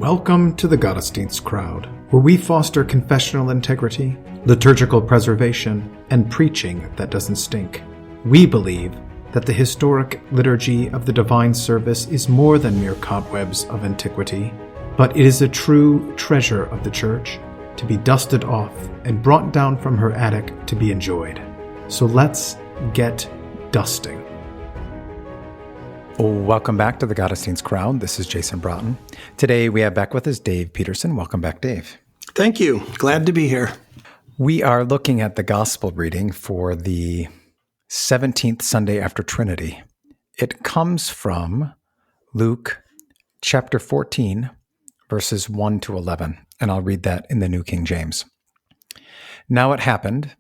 Welcome to the Gottesdienst crowd, where we foster confessional integrity, liturgical preservation, and preaching that doesn't stink. We believe that the historic liturgy of the divine service is more than mere cobwebs of antiquity, but it is a true treasure of the Church, to be dusted off and brought down from her attic to be enjoyed. So let's get dusting. Welcome back to the Gottesdienst crowd. This is Jason Broughton. Today we have back with us Dave Peterson. Welcome back, Dave. Thank you. Glad to be here. We are looking at the gospel reading for the 17th Sunday after Trinity. It comes from Luke chapter 14, verses 1 to 11, and I'll read that in the New King James. Now it happened,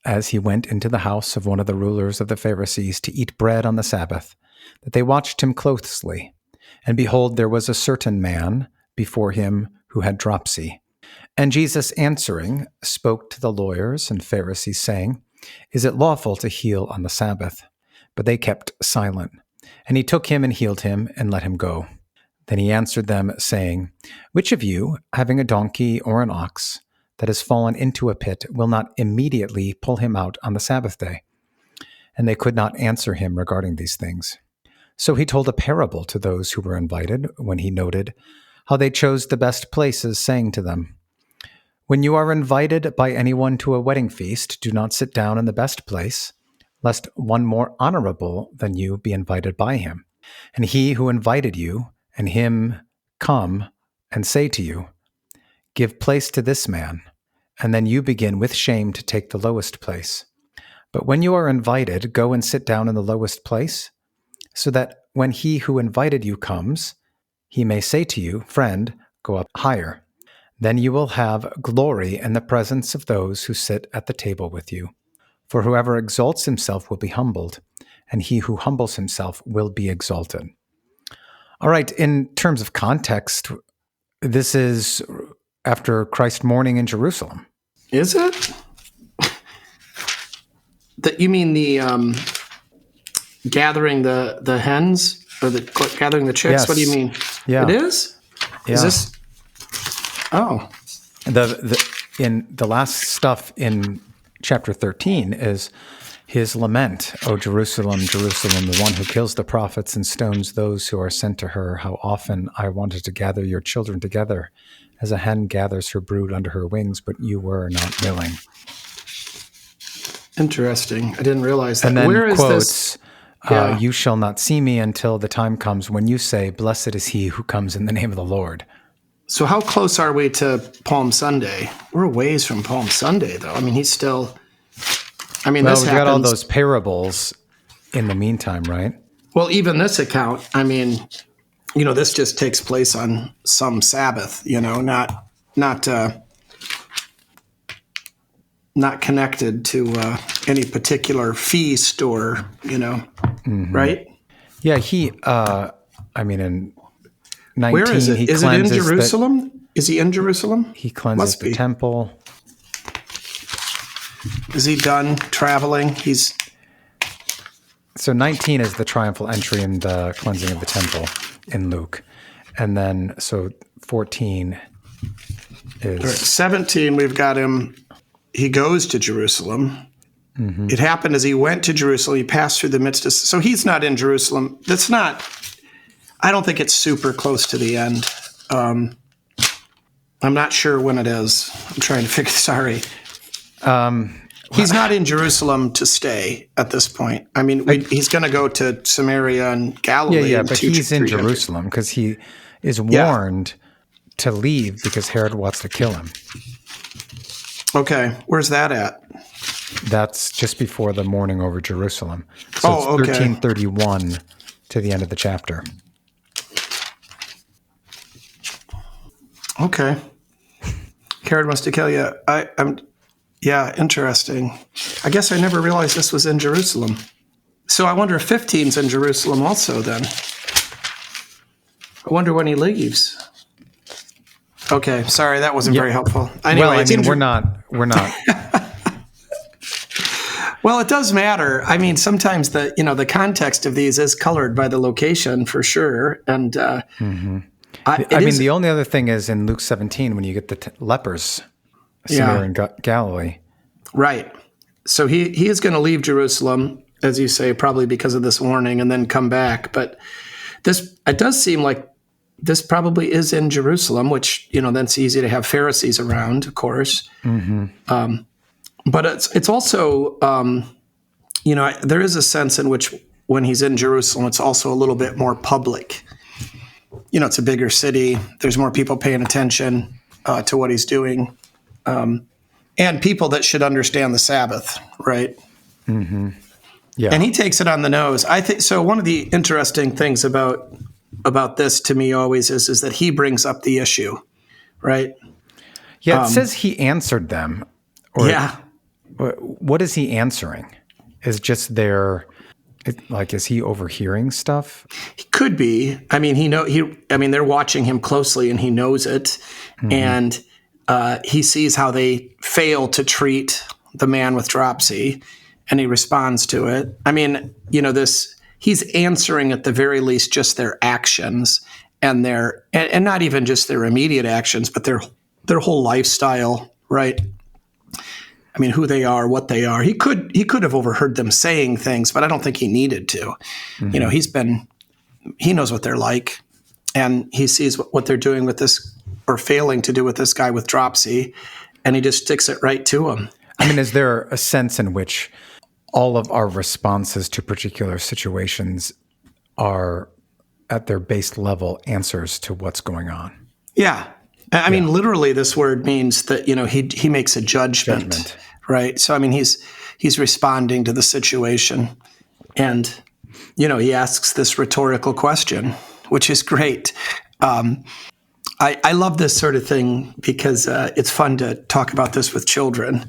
as he went into the house of one of the rulers of the Pharisees to eat bread on the Sabbath, that they watched him closely. And behold, there was a certain man before him who had dropsy. And Jesus answering spoke to the lawyers and Pharisees, saying, Is it lawful to heal on the Sabbath? But they kept silent. And he took him and healed him and let him go. Then he answered them, saying, Which of you, having a donkey or an ox that has fallen into a pit, will not immediately pull him out on the Sabbath day? And they could not answer him regarding these things. So he told a parable to those who were invited, when he noted how they chose the best places, saying to them, When you are invited by anyone to a wedding feast, do not sit down in the best place, lest one more honorable than you be invited by him. And he who invited you and him come and say to you, Give place to this man, and then you begin with shame to take the lowest place. But when you are invited, go and sit down in the lowest place, so that when he who invited you comes, he may say to you, Friend, go up higher. Then you will have glory in the presence of those who sit at the table with you. For whoever exalts himself will be humbled, and he who humbles himself will be exalted. All right, in terms of context, this is after Christ's mourning in Jerusalem. Is it? You mean the gathering the hens or gathering the chicks? Yes. What do you mean? Yeah. It is? Yeah. Is this? Oh. In the last stuff in chapter 13 is his lament, O Jerusalem, Jerusalem, the one who kills the prophets and stones those who are sent to her. How often I wanted to gather your children together, as a hen gathers her brood under her wings, but you were not willing. Interesting. I didn't realize that. And then Where is quotes, this? Yeah. You shall not see me until the time comes when you say, Blessed is he who comes in the name of the Lord. So how close are we to Palm Sunday? We're a ways from Palm Sunday, though. I mean, he's still... I mean, Well, this we've happens... got all those parables in the meantime, right? Well, even this account, I mean, this just takes place on some Sabbath, not connected to any particular feast or, right? Yeah, in 19, Where is it? he Is it in cleanses Jerusalem? Is he in Jerusalem? He cleanses the temple. Is he done traveling? So 19 is the triumphal entry and the cleansing of the temple in Luke. And then, so 14 is... 17, we've got him, he goes to Jerusalem. Mm-hmm. It happened as he went to Jerusalem, he passed through the midst of... So he's not in Jerusalem. That's not... I don't think it's super close to the end. I'm not sure when it is. I'm trying to figure... Sorry. He's not in Jerusalem to stay at this point. I mean, he's going to go to Samaria and Galilee. Yeah, but he's in Jerusalem because he is warned to leave because Herod wants to kill him. Okay, where's that at? That's just before the mourning over Jerusalem. So it's 1331 to the end of the chapter. Okay. Herod wants to kill you. Yeah, interesting. I guess I never realized this was in Jerusalem. So I wonder if 15's in Jerusalem also then. I wonder when he leaves. Okay, sorry, that wasn't very helpful. Anyway, we're not. Well, it does matter. I mean, sometimes the context of these is colored by the location for sure. And I mean, the only other thing is in Luke 17 when you get the lepers, Samaria and Galilee. Right. So he is going to leave Jerusalem, as you say, probably because of this warning, and then come back. But it does seem like this probably is in Jerusalem, which, then it's easy to have Pharisees around, of course. Mm-hmm. But it's also, there is a sense in which when he's in Jerusalem, it's also a little bit more public. It's a bigger city. There's more people paying attention to what he's doing. And people that should understand the Sabbath, right? Mm-hmm. Yeah. And he takes it on the nose. I think so. One of the interesting things about this to me always is that he brings up the issue, right? Yeah, it says he answered them. What is he answering? Is just is he overhearing stuff? He could be. I mean, they're watching him closely, and he knows it, and he sees how they fail to treat the man with dropsy, and he responds to it. I mean, he's answering at the very least just their actions and and not even just their immediate actions, but their whole lifestyle, right? I mean, who they are, what they are. He could have overheard them saying things, but I don't think he needed to. Mm-hmm. He knows what they're like, and he sees what they're doing with this, or failing to do with this guy with dropsy, and he just sticks it right to him. I mean, is there a sense in which all of our responses to particular situations are, at their base level, answers to what's going on? Yeah. I mean, literally, this word means that, he makes a judgment, right? So, I mean, he's responding to the situation, and, he asks this rhetorical question, which is great. I love this sort of thing because it's fun to talk about this with children,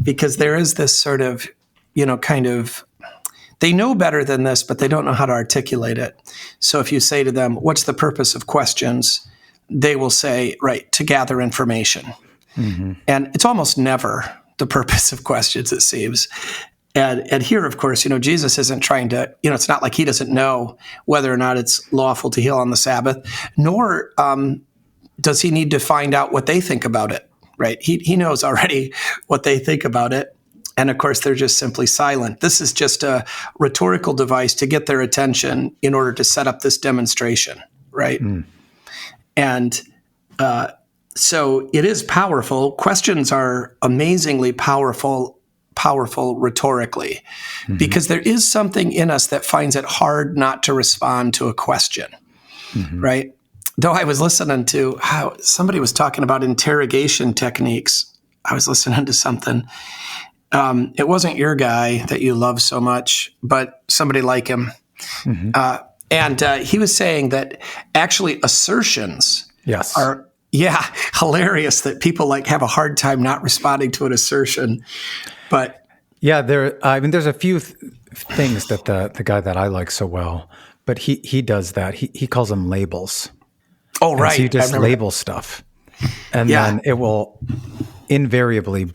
because there is this sort of, they know better than this, but they don't know how to articulate it. So if you say to them, what's the purpose of questions? They will say, right, to gather information. Mm-hmm. And it's almost never the purpose of questions, it seems. And here, of course, Jesus isn't trying to, it's not like he doesn't know whether or not it's lawful to heal on the Sabbath, nor does he need to find out what they think about it, right? He knows already what they think about it. And of course, they're just simply silent. This is just a rhetorical device to get their attention in order to set up this demonstration, right? Mm. And so it is powerful. Questions are amazingly powerful rhetorically, because there is something in us that finds it hard not to respond to a question, right? Though I was listening to how somebody was talking about interrogation techniques. I was listening to something. It wasn't your guy that you love so much, but somebody like him. Mm-hmm. And he was saying that actually assertions are, hilarious, that people have a hard time not responding to an assertion. But there's a few things that the guy that I like so well, but he does that. He calls them labels. Oh, right. So you just label stuff, and then it will invariably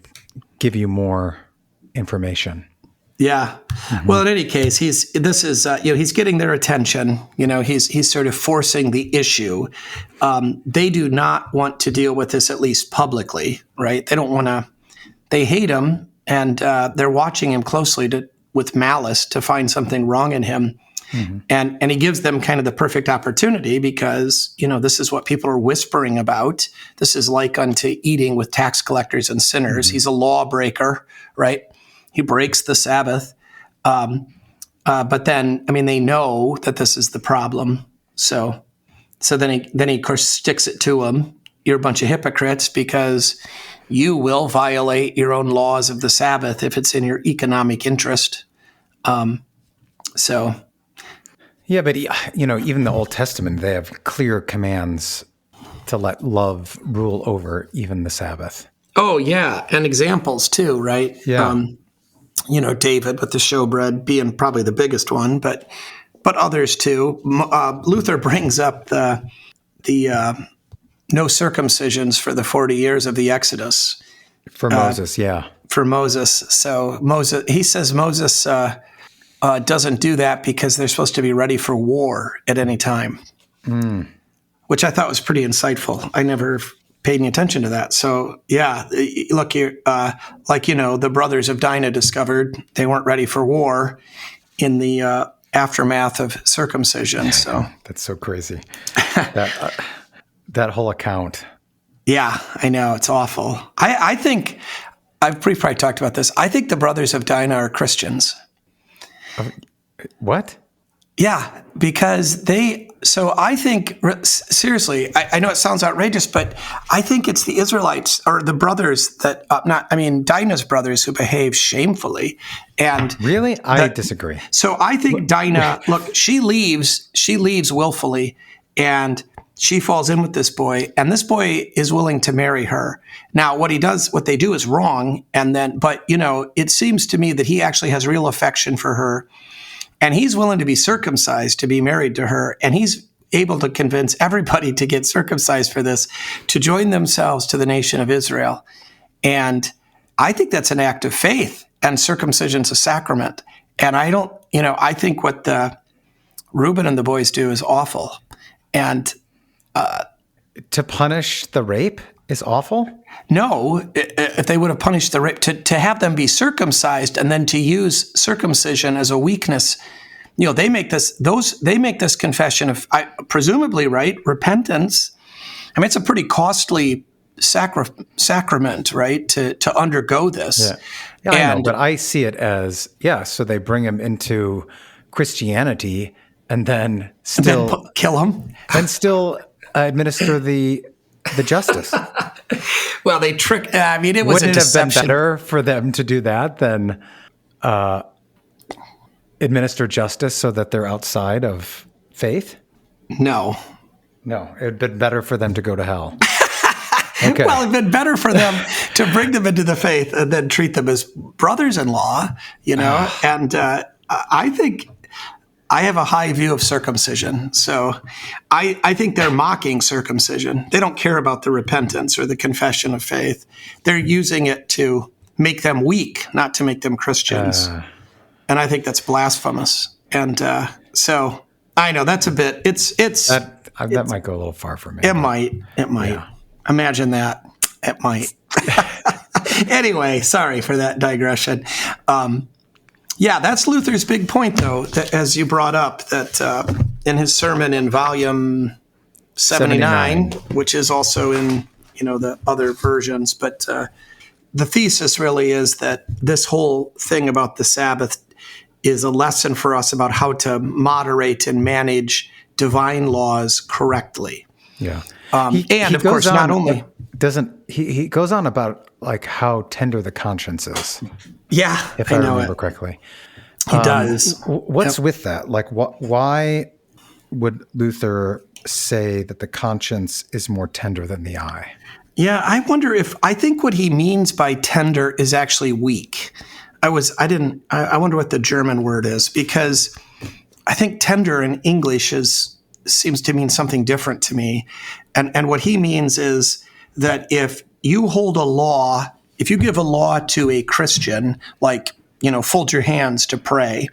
give you more information. Yeah. Mm-hmm. Well, in any case, he's getting their attention. He's sort of forcing the issue. They do not want to deal with this, at least publicly, right? They don't want to. They hate him, and they're watching him closely with malice to find something wrong in him. Mm-hmm. And he gives them kind of the perfect opportunity, because, this is what people are whispering about. This is like unto eating with tax collectors and sinners. Mm-hmm. He's a lawbreaker, right? He breaks the Sabbath. But then, they know that this is the problem. So then he, of course, sticks it to them. You're a bunch of hypocrites, because you will violate your own laws of the Sabbath if it's in your economic interest. Yeah, but even the Old Testament, they have clear commands to let love rule over even the Sabbath. Oh yeah, and examples too, right? Yeah. David with the showbread being probably the biggest one, but others too. Luther brings up the no circumcisions for the 40 years of the Exodus. For Moses, yeah. For Moses. So he says Moses doesn't do that because they're supposed to be ready for war at any time, which I thought was pretty insightful. I never paid any attention to that. So yeah, look here, the brothers of Dinah discovered they weren't ready for war in the aftermath of circumcision. So that's so crazy. That whole account. Yeah, I know, it's awful. I think I've probably talked about this. I think the brothers of Dinah are Christians. What? Yeah, because so I think, seriously, I know it sounds outrageous, but I think it's the Israelites or the brothers that, Dinah's brothers who behave shamefully. And really? I disagree. So I think Dinah, look, she leaves willfully, and she falls in with this boy, and this boy is willing to marry her. Now, what they do is wrong. But it seems to me that he actually has real affection for her. And he's willing to be circumcised to be married to her. And he's able to convince everybody to get circumcised for this, to join themselves to the nation of Israel. And I think that's an act of faith, and circumcision's a sacrament. And I think what Reuben and the boys do is awful. And to punish the rape is awful? No, if they would have punished the rape, to have them be circumcised and then to use circumcision as a weakness, they make this confession of, presumably, right, repentance. I mean, it's a pretty costly sacrament, right, to undergo this. Yeah, I know, but I see it as, so they bring him into Christianity and then still kill him and still administer the justice. Well, they trick. It was Wouldn't a deception. It have been better for them to do that than administer justice so that they're outside of faith? No, it'd been better for them to go to hell. Okay. Well, it'd been better for them to bring them into the faith and then treat them as brothers-in-law, and I think I have a high view of circumcision. So I think they're mocking circumcision. They don't care about the repentance or the confession of faith. They're using it to make them weak, not to make them Christians. And I think that's blasphemous. And so I know that's a bit, that might go a little far for me. It might. Yeah. Imagine that. It might. Anyway, sorry for that digression. That's Luther's big point, though, that, as you brought up, that in his sermon in volume 79, which is also in the other versions, but the thesis really is that this whole thing about the Sabbath is a lesson for us about how to moderate and manage divine laws correctly. Yeah. And of course, not only he goes on about like how tender the conscience is. Yeah, if I remember correctly. He does. What's with that? Like, why would Luther say that the conscience is more tender than the eye? Yeah, I think what he means by tender is actually weak. I wonder what the German word is, because I think tender in English seems to mean something different to me. And what he means is that if you hold a law, if you give a law to a Christian, like, fold your hands to pray,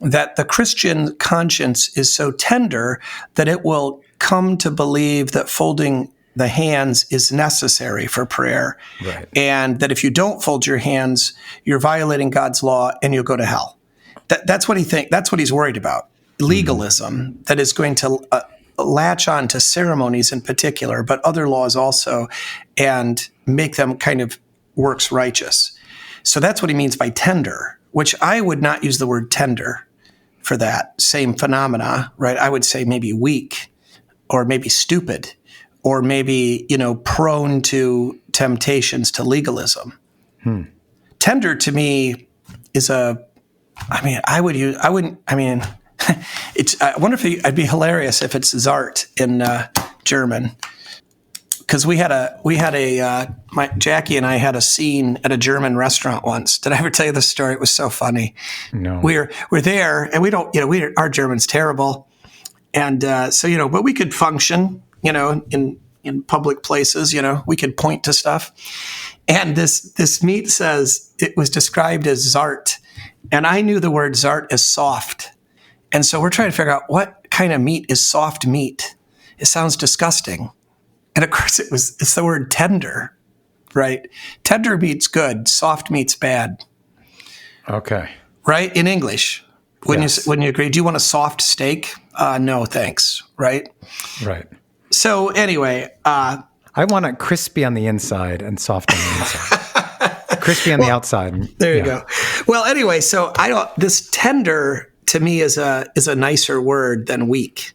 that the Christian conscience is so tender that it will come to believe that folding the hands is necessary for prayer. Right. And that if you don't fold your hands, you're violating God's law and you'll go to hell. That's what that's what he's worried about. Legalism that is going to latch on to ceremonies in particular, but other laws also, and make them kind of works righteous. So that's what he means by tender, which I would not use the word tender for that same phenomena, right? I would say maybe weak, or maybe stupid, or maybe, prone to temptations to legalism. Tender to me is I wonder if it'd be hilarious if it's Zart in German. Because Jackie and I had a scene at a German restaurant once. Did I ever tell you the story? It was so funny. No. We're there, and we don't, our German's terrible, and so but we could function, in public places, we could point to stuff, and this meat says it was described as Zart, and I knew the word Zart as soft, and so we're trying to figure out what kind of meat is soft meat. it sounds disgusting. And of course it's the word tender, right? Tender means good, soft means bad. Okay. Right? In English. When Yes. you agree, do you want a soft steak? No, thanks. Right? Right. So anyway, I want it crispy on the inside and soft on the inside. Crispy on the outside. there you go. Well, anyway, so this tender to me is a nicer word than weak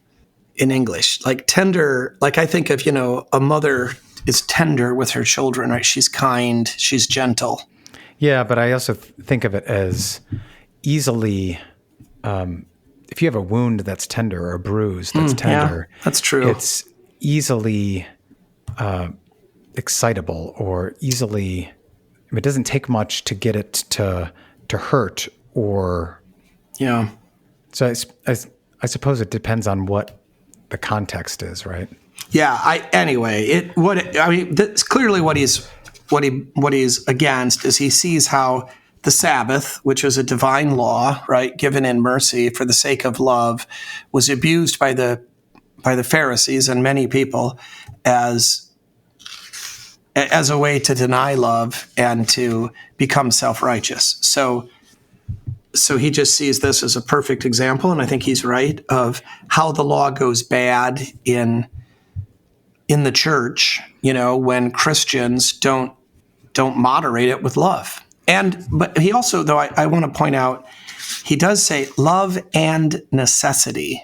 in English. Like tender, like I think of, a mother is tender with her children, right? She's kind, she's gentle. Yeah, but I also think of it as easily, if you have a wound that's tender or a bruise that's tender, yeah, that's true. It's easily excitable or easily, it doesn't take much to get it to hurt or. Yeah. So I suppose it depends on what the context is, right? Yeah. That's clearly what he's against is he sees how the Sabbath, which was a divine law, right, given in mercy for the sake of love, was abused by the Pharisees and many people as a way to deny love and to become self-righteous. So he just sees this as a perfect example, and I think he's right, of how the law goes bad in the church, when Christians don't moderate it with love. But he also, though, I want to point out, he does say love and necessity.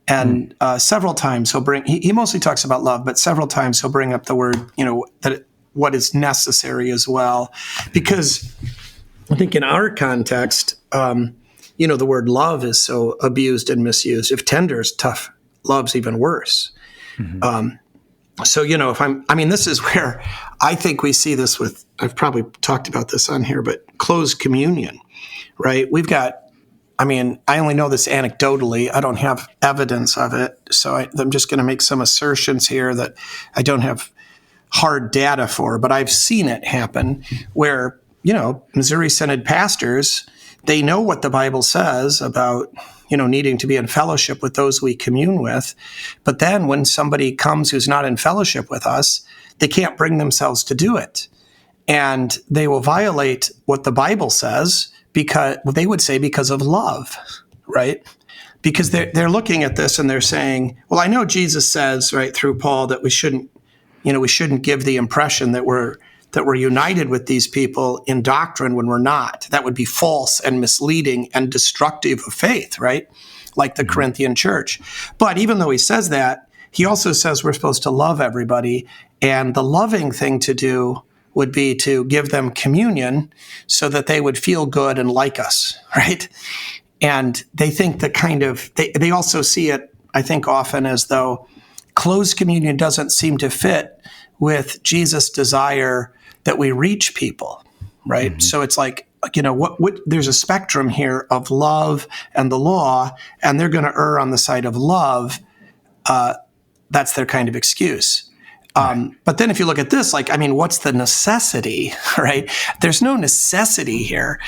And several times he mostly talks about love, but several times he'll bring up the word, what is necessary as well. Because I think in our context, the word love is so abused and misused. If tender is tough, love's even worse. Mm-hmm. So, this is where I think we see this with, I've probably talked about this on here, but closed communion, right? We've got, I only know this anecdotally. I don't have evidence of it. So I'm just going to make some assertions here that I don't have hard data for, but I've seen it happen where, Missouri Synod pastors, they know what the Bible says about, needing to be in fellowship with those we commune with. But then when somebody comes who's not in fellowship with us, they can't bring themselves to do it. And they will violate what the Bible says because of love, right? Because they're looking at this and they're saying, well, I know Jesus says, right, through Paul that we shouldn't give the impression that we're united with these people in doctrine when we're not. That would be false and misleading and destructive of faith, right? Like the Corinthian church. But even though he says that, he also says we're supposed to love everybody. And the loving thing to do would be to give them communion so that they would feel good and like us, right? And they think they also see it, I think, often as though closed communion doesn't seem to fit with Jesus' desire that we reach people, right? Mm-hmm. So it's like, there's a spectrum here of love and the law, and they're going to err on the side of love. That's their kind of excuse. But then if you look at this, what's the necessity, right? There's no necessity here.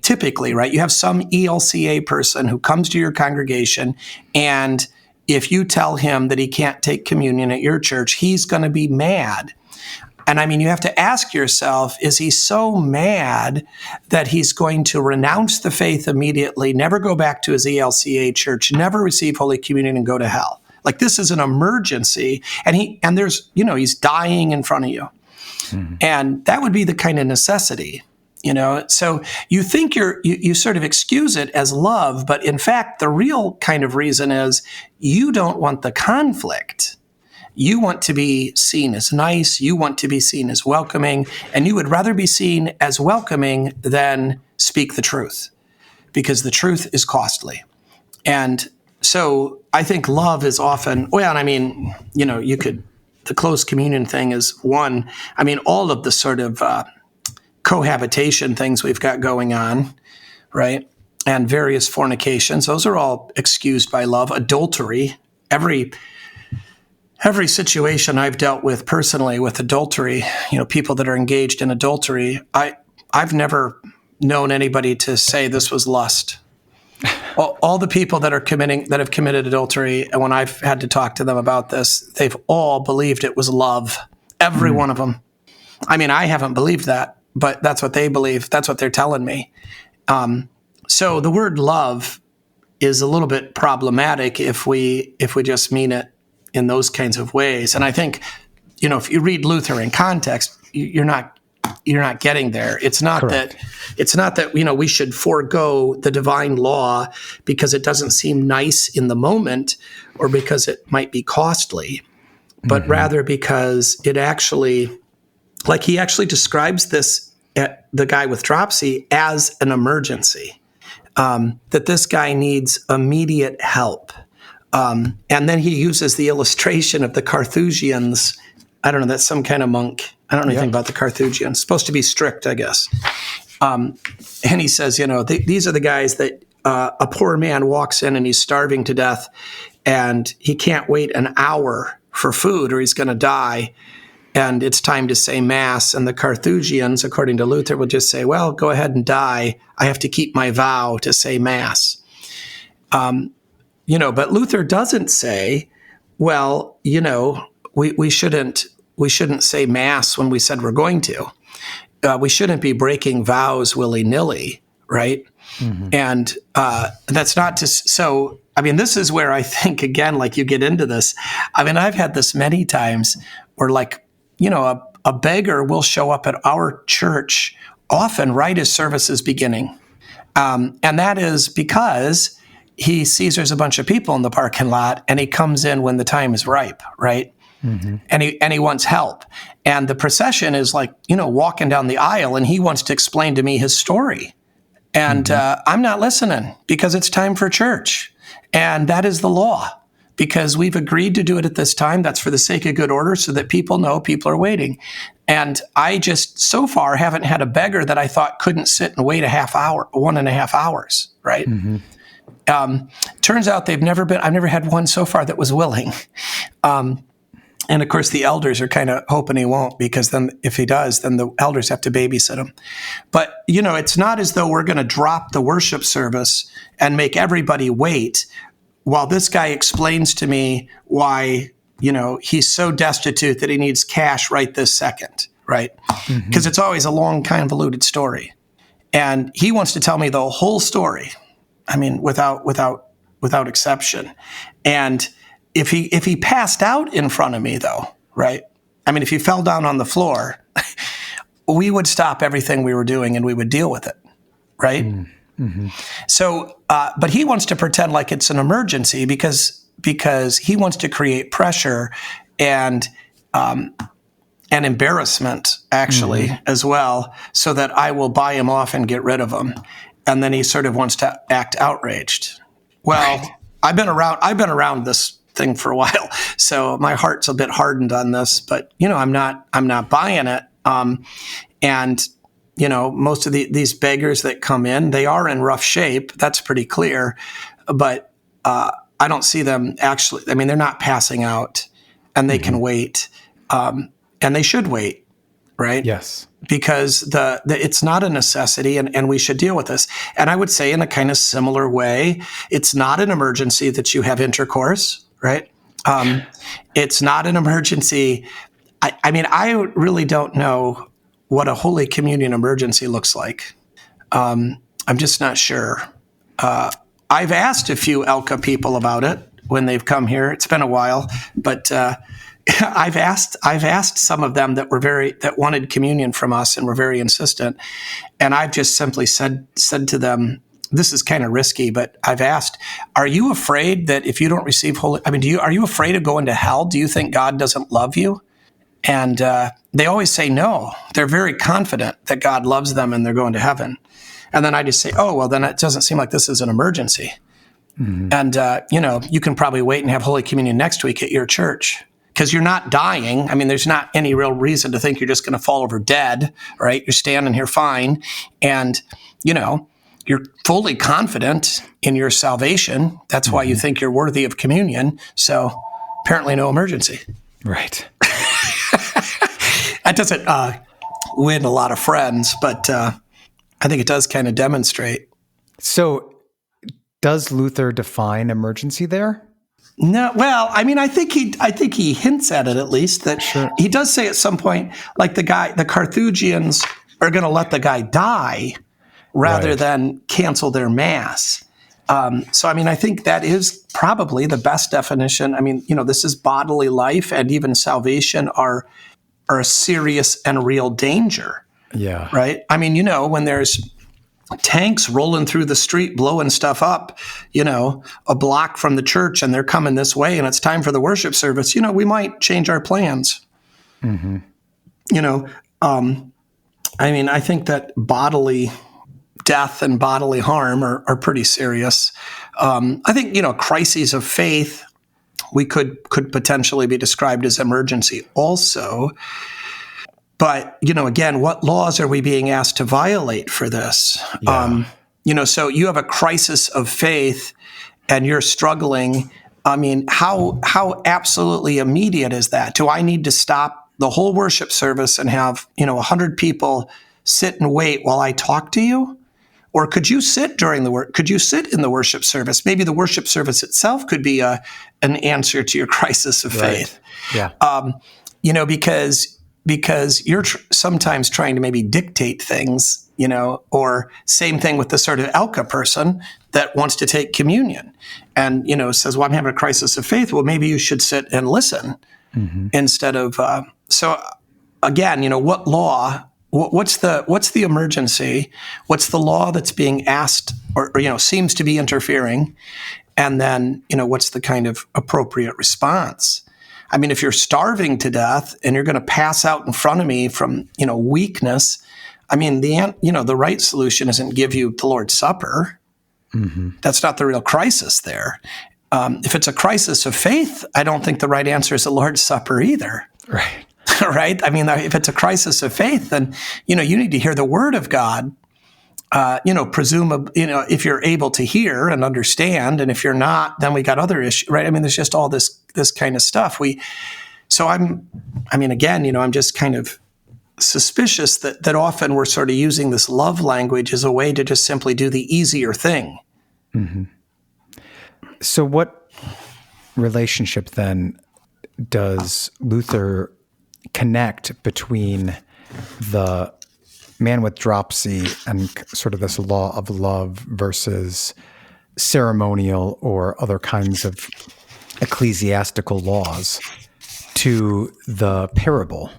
Typically, right, you have some ELCA person who comes to your congregation, and if you tell him that he can't take communion at your church, he's going to be mad. And you have to ask yourself, is he so mad that he's going to renounce the faith immediately, never go back to his ELCA church, never receive Holy Communion, and go to hell? Like, this is an emergency, and there's, he's dying in front of you. Mm-hmm. And that would be the kind of necessity, So you think you sort of excuse it as love, but in fact, the real kind of reason is you don't want the conflict. You want to be seen as nice, you want to be seen as welcoming, and you would rather be seen as welcoming than speak the truth, because the truth is costly. And so I think love is often, the closed communion thing is one. All of the sort of cohabitation things we've got going on, right? And various fornications, those are all excused by love. Adultery, every situation I've dealt with personally with adultery, people that are engaged in adultery, I've never known anybody to say this was lust. all the people that have committed adultery, and when I've had to talk to them about this, they've all believed it was love. Every one of them. I mean, I haven't believed that, but that's what they believe. That's what they're telling me. So the word love is a little bit problematic if we just mean it in those kinds of ways. And I think, if you read Luther in context, you're not getting there. It's not that we should forego the divine law because it doesn't seem nice in the moment or because it might be costly, but rather because it actually, like he actually describes this, the guy with dropsy, as an emergency, that this guy needs immediate help. And then he uses the illustration of the Carthusians. I don't know, that's some kind of monk. I don't know anything about the Carthusians. Supposed to be strict, I guess. And he says, these are the guys that a poor man walks in and he's starving to death and he can't wait an hour for food or he's going to die. And it's time to say Mass. And the Carthusians, according to Luther, would just say, well, go ahead and die. I have to keep my vow to say Mass. But Luther doesn't say, well, we shouldn't say Mass when we said we're going to. We shouldn't be breaking vows willy-nilly, right? And that's not to. So, this is where I think, again, like you get into this. I've had this many times where, a beggar will show up at our church often right as service is beginning. And that is because he sees there's a bunch of people in the parking lot and he comes in when the time is ripe, right? And he wants help. And the procession is walking down the aisle and he wants to explain to me his story. And I'm not listening because it's time for church. And that is the law because we've agreed to do it at this time. That's for the sake of good order so that people know people are waiting. And I just so far haven't had a beggar that I thought couldn't sit and wait 1.5 hours, right? Turns out I've never had one so far that was willing. And of course, the elders are kind of hoping he won't, because then if he does, then the elders have to babysit him. But, it's not as though we're going to drop the worship service and make everybody wait while this guy explains to me why, he's so destitute that he needs cash right this second, right? Because it's always a long, convoluted story. And he wants to tell me the whole story. Without exception. And if he passed out in front of me, though, right? If he fell down on the floor, we would stop everything we were doing and we would deal with it, right? So, but he wants to pretend like it's an emergency because he wants to create pressure and embarrassment, actually, as well, so that I will buy him off and get rid of him. And then he sort of wants to act outraged. Well, right. I've been around this thing for a while, so my heart's a bit hardened on this. But I'm not buying it. And most of these beggars that come in, they are in rough shape. That's pretty clear. But I don't see them actually. They're not passing out, and they can wait, and they should wait, right? Yes. Because it's not a necessity, and we should deal with this. And I would say in a kind of similar way, it's not an emergency that you have intercourse, right? It's not an emergency. I really don't know what a Holy Communion emergency looks like. I'm just not sure. I've asked a few Elka people about it when they've come here. It's been a while, but I've asked some of them that wanted communion from us and were very insistent, and I've just simply said to them, "This is kind of risky." But I've asked, "Are you afraid that if you don't receive holy? Are you afraid of going to hell? Do you think God doesn't love you?" And they always say no. They're very confident that God loves them and they're going to heaven. And then I just say, "Oh, well, then it doesn't seem like this is an emergency." And you can probably wait and have Holy Communion next week at your church. Because you're not dying. There's not any real reason to think you're just going to fall over dead, right? You're standing here fine. And, you're fully confident in your salvation. That's why you think you're worthy of communion. So apparently no emergency. Right. That doesn't win a lot of friends, but I think it does kind of demonstrate. So Does Luther define emergency there? No, well, I mean, I think he hints at it, at least, that Sure. He does say at some point, like the Carthaginians are going to let the guy die rather Right. than cancel their mass. So, I mean, I think that is probably the best definition. I mean, this is bodily life, and even salvation are a serious and real danger, Yeah. right? I mean, when there's tanks rolling through the street, blowing stuff up, a block from the church, and they're coming this way, and it's time for the worship service, we might change our plans. Mm-hmm. I mean, I think that bodily death and bodily harm are pretty serious. I think, crises of faith, we could potentially be described as emergency also. But, again, what laws are we being asked to violate for this? Yeah. So you have a crisis of faith and you're struggling. I mean, how absolutely immediate is that? Do I need to stop the whole worship service and have, 100 people sit and wait while I talk to you? Or could you sit could you sit in the worship service? Maybe the worship service itself could be an answer to your crisis of faith. Yeah. Because you're sometimes trying to maybe dictate things, or same thing with the sort of Elka person that wants to take communion and, says, well, I'm having a crisis of faith. Well, maybe you should sit and listen instead of, so again, what law, what's the emergency? What's the law that's being asked or seems to be interfering? And then, what's the kind of appropriate response? I mean, if you're starving to death and you're going to pass out in front of me from, weakness, I mean, the right solution isn't give you the Lord's Supper. Mm-hmm. That's not the real crisis there. If it's a crisis of faith, I don't think the right answer is the Lord's Supper either. Right. Right? I mean, if it's a crisis of faith, then, you need to hear the Word of God. Presumably, if you're able to hear and understand, and if you're not, then we got other issues, right? I mean, there's just all this kind of stuff. I'm just kind of suspicious that often we're sort of using this love language as a way to just simply do the easier thing. Mm-hmm. So what relationship then does Luther connect between the man with dropsy and sort of this law of love versus ceremonial or other kinds of ecclesiastical laws to the parable?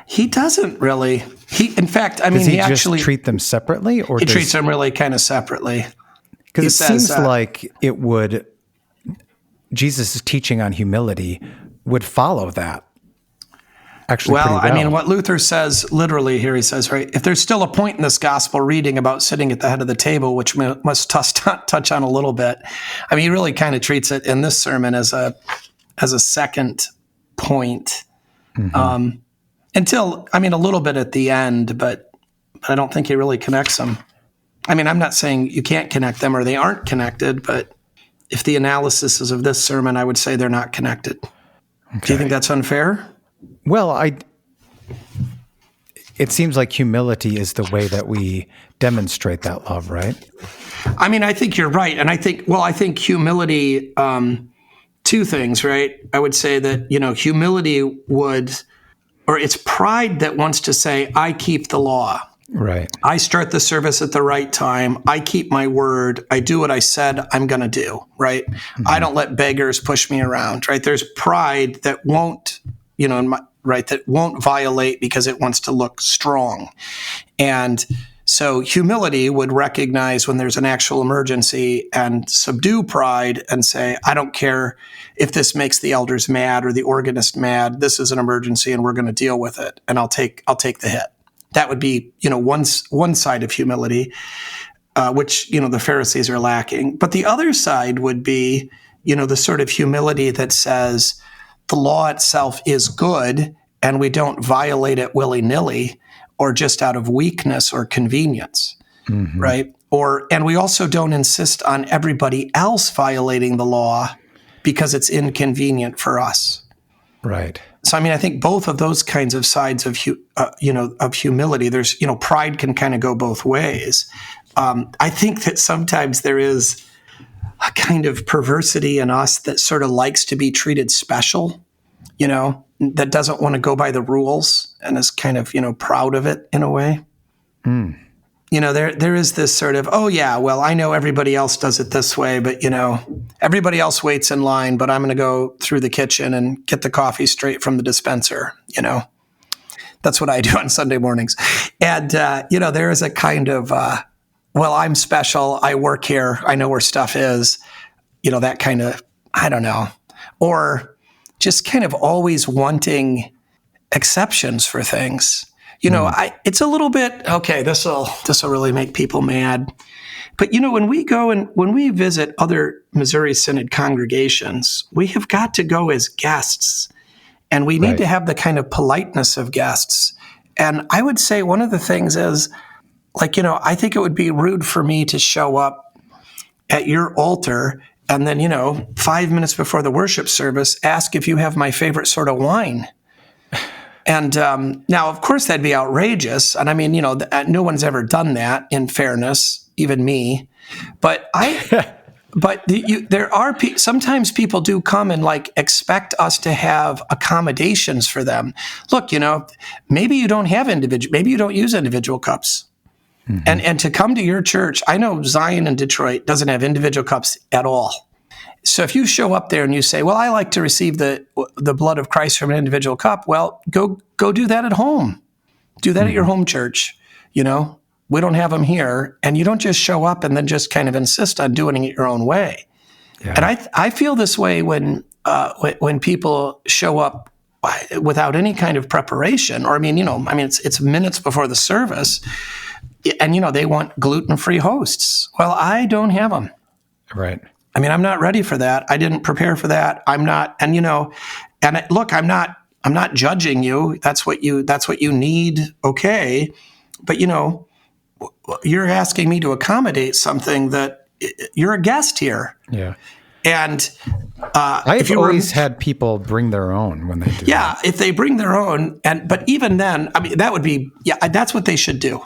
He doesn't really. In fact, Does he just actually treat them separately, or treats them really kind of separately. Because it seems like Jesus' teaching on humility would follow that. Actually, well, pretty well. I mean, what Luther says literally here, he says, right, if there's still a point in this gospel reading about sitting at the head of the table, which we must touch on a little bit, I mean, he really kind of treats it in this sermon as a second point, until, a little bit at the end, but I don't think he really connects them. I mean, I'm not saying you can't connect them or they aren't connected, but if the analysis is of this sermon, I would say they're not connected. Okay. Do you think that's unfair? Well, it seems like humility is the way that we demonstrate that love, right? I mean, I think you're right. And I think humility, two things, right? I would say that, humility it's pride that wants to say, I keep the law. Right. I start the service at the right time. I keep my word. I do what I said I'm going to do, right? Mm-hmm. I don't let beggars push me around, right? There's pride that won't, that won't violate because it wants to look strong. And so humility would recognize when there's an actual emergency and subdue pride and say, I don't care if this makes the elders mad or the organist mad. This is an emergency and we're going to deal with it. And I'll take the hit. That would be, one side of humility, which, the Pharisees are lacking. But the other side would be, the sort of humility that says the law itself is good and we don't violate it willy-nilly or just out of weakness or convenience, right? And we also don't insist on everybody else violating the law because it's inconvenient for us. Right. So, I think both of those kinds of sides of, of humility, there's, pride can kind of go both ways. I think that sometimes there is a kind of perversity in us that sort of likes to be treated special, that doesn't want to go by the rules and is kind of, proud of it in a way. There is this sort of, oh yeah, well, I know everybody else does it this way, but everybody else waits in line, but I'm going to go through the kitchen and get the coffee straight from the dispenser. That's what I do on Sunday mornings. And, there is a kind of, well, I'm special. I work here. I know where stuff is, that kind of, I don't know, or just kind of always wanting exceptions for things. It's a little bit, okay, this will really make people mad. But, when we go and when we visit other Missouri Synod congregations, we have got to go as guests, and we need to have the kind of politeness of guests. And I would say one of the things is, I think it would be rude for me to show up at your altar and then, 5 minutes before the worship service, ask if you have my favorite sort of wine. And now, of course, that'd be outrageous. And I mean, no one's ever done that, in fairness, even me. But there are sometimes people do come and expect us to have accommodations for them. Look, maybe you don't have maybe you don't use individual cups. Mm-hmm. And to come to your church, I know Zion in Detroit doesn't have individual cups at all. So if you show up there and you say, well, I like to receive the blood of Christ from an individual cup, well, go do that at home. Do that at your home church. We don't have them here. And you don't just show up and then just kind of insist on doing it your own way. Yeah. And I feel this way when people show up without any kind of preparation, or it's minutes before the service, and they want gluten-free hosts. Well, I don't have them. Right. I'm not ready for that. I didn't prepare for that. I'm not, look, I'm not judging you. That's what you need. Okay. But you're asking me to accommodate something that you're a guest here. Yeah. And I've always had people bring their own when they do. Yeah. That. If they bring their own, but even then, that would be, that's what they should do.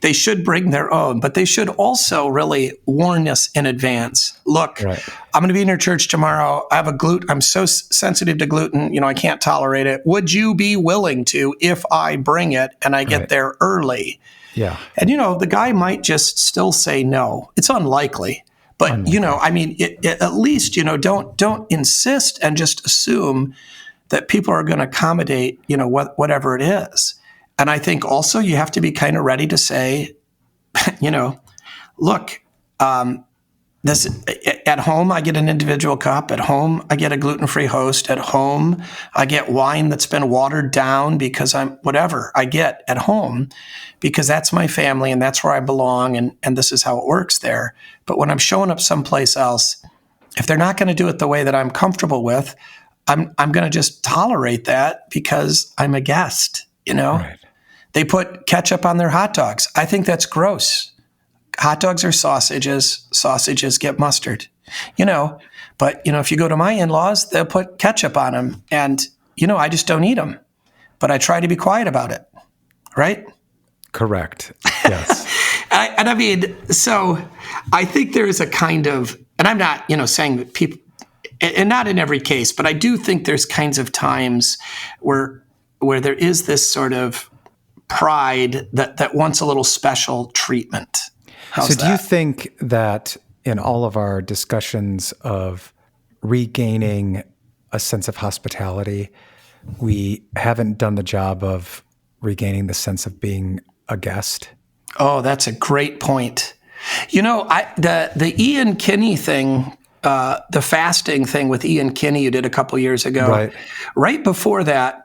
They should bring their own, but they should also really warn us in advance. Look, I'm going to be in your church tomorrow. I have I'm so sensitive to gluten. I can't tolerate it. Would you be willing to, if I bring it and I get there early? Yeah. And, the guy might just still say no. It's unlikely. But, at least, don't insist and just assume that people are going to accommodate, whatever it is. And I think also you have to be kind of ready to say, look, this at home I get an individual cup. At home I get a gluten-free host. At home I get wine that's been watered down because I get at home because that's my family and that's where I belong and this is how it works there. But when I'm showing up someplace else, if they're not going to do it the way that I'm comfortable with, I'm going to just tolerate that because I'm a guest, Right. They put ketchup on their hot dogs. I think that's gross. Hot dogs are sausages. Sausages get mustard, But, if you go to my in-laws, they'll put ketchup on them. And, I just don't eat them. But I try to be quiet about it. Right? Correct. Yes. So I think there is a kind of, and I'm not, saying that people, and not in every case, but I do think there's kinds of times where there is this sort of pride that wants a little special treatment. How's do you think that in all of our discussions of regaining a sense of hospitality, we haven't done the job of regaining the sense of being a guest? Oh, that's a great point. The Ian Kinney thing, the fasting thing with Ian Kinney you did a couple years ago. Right before that,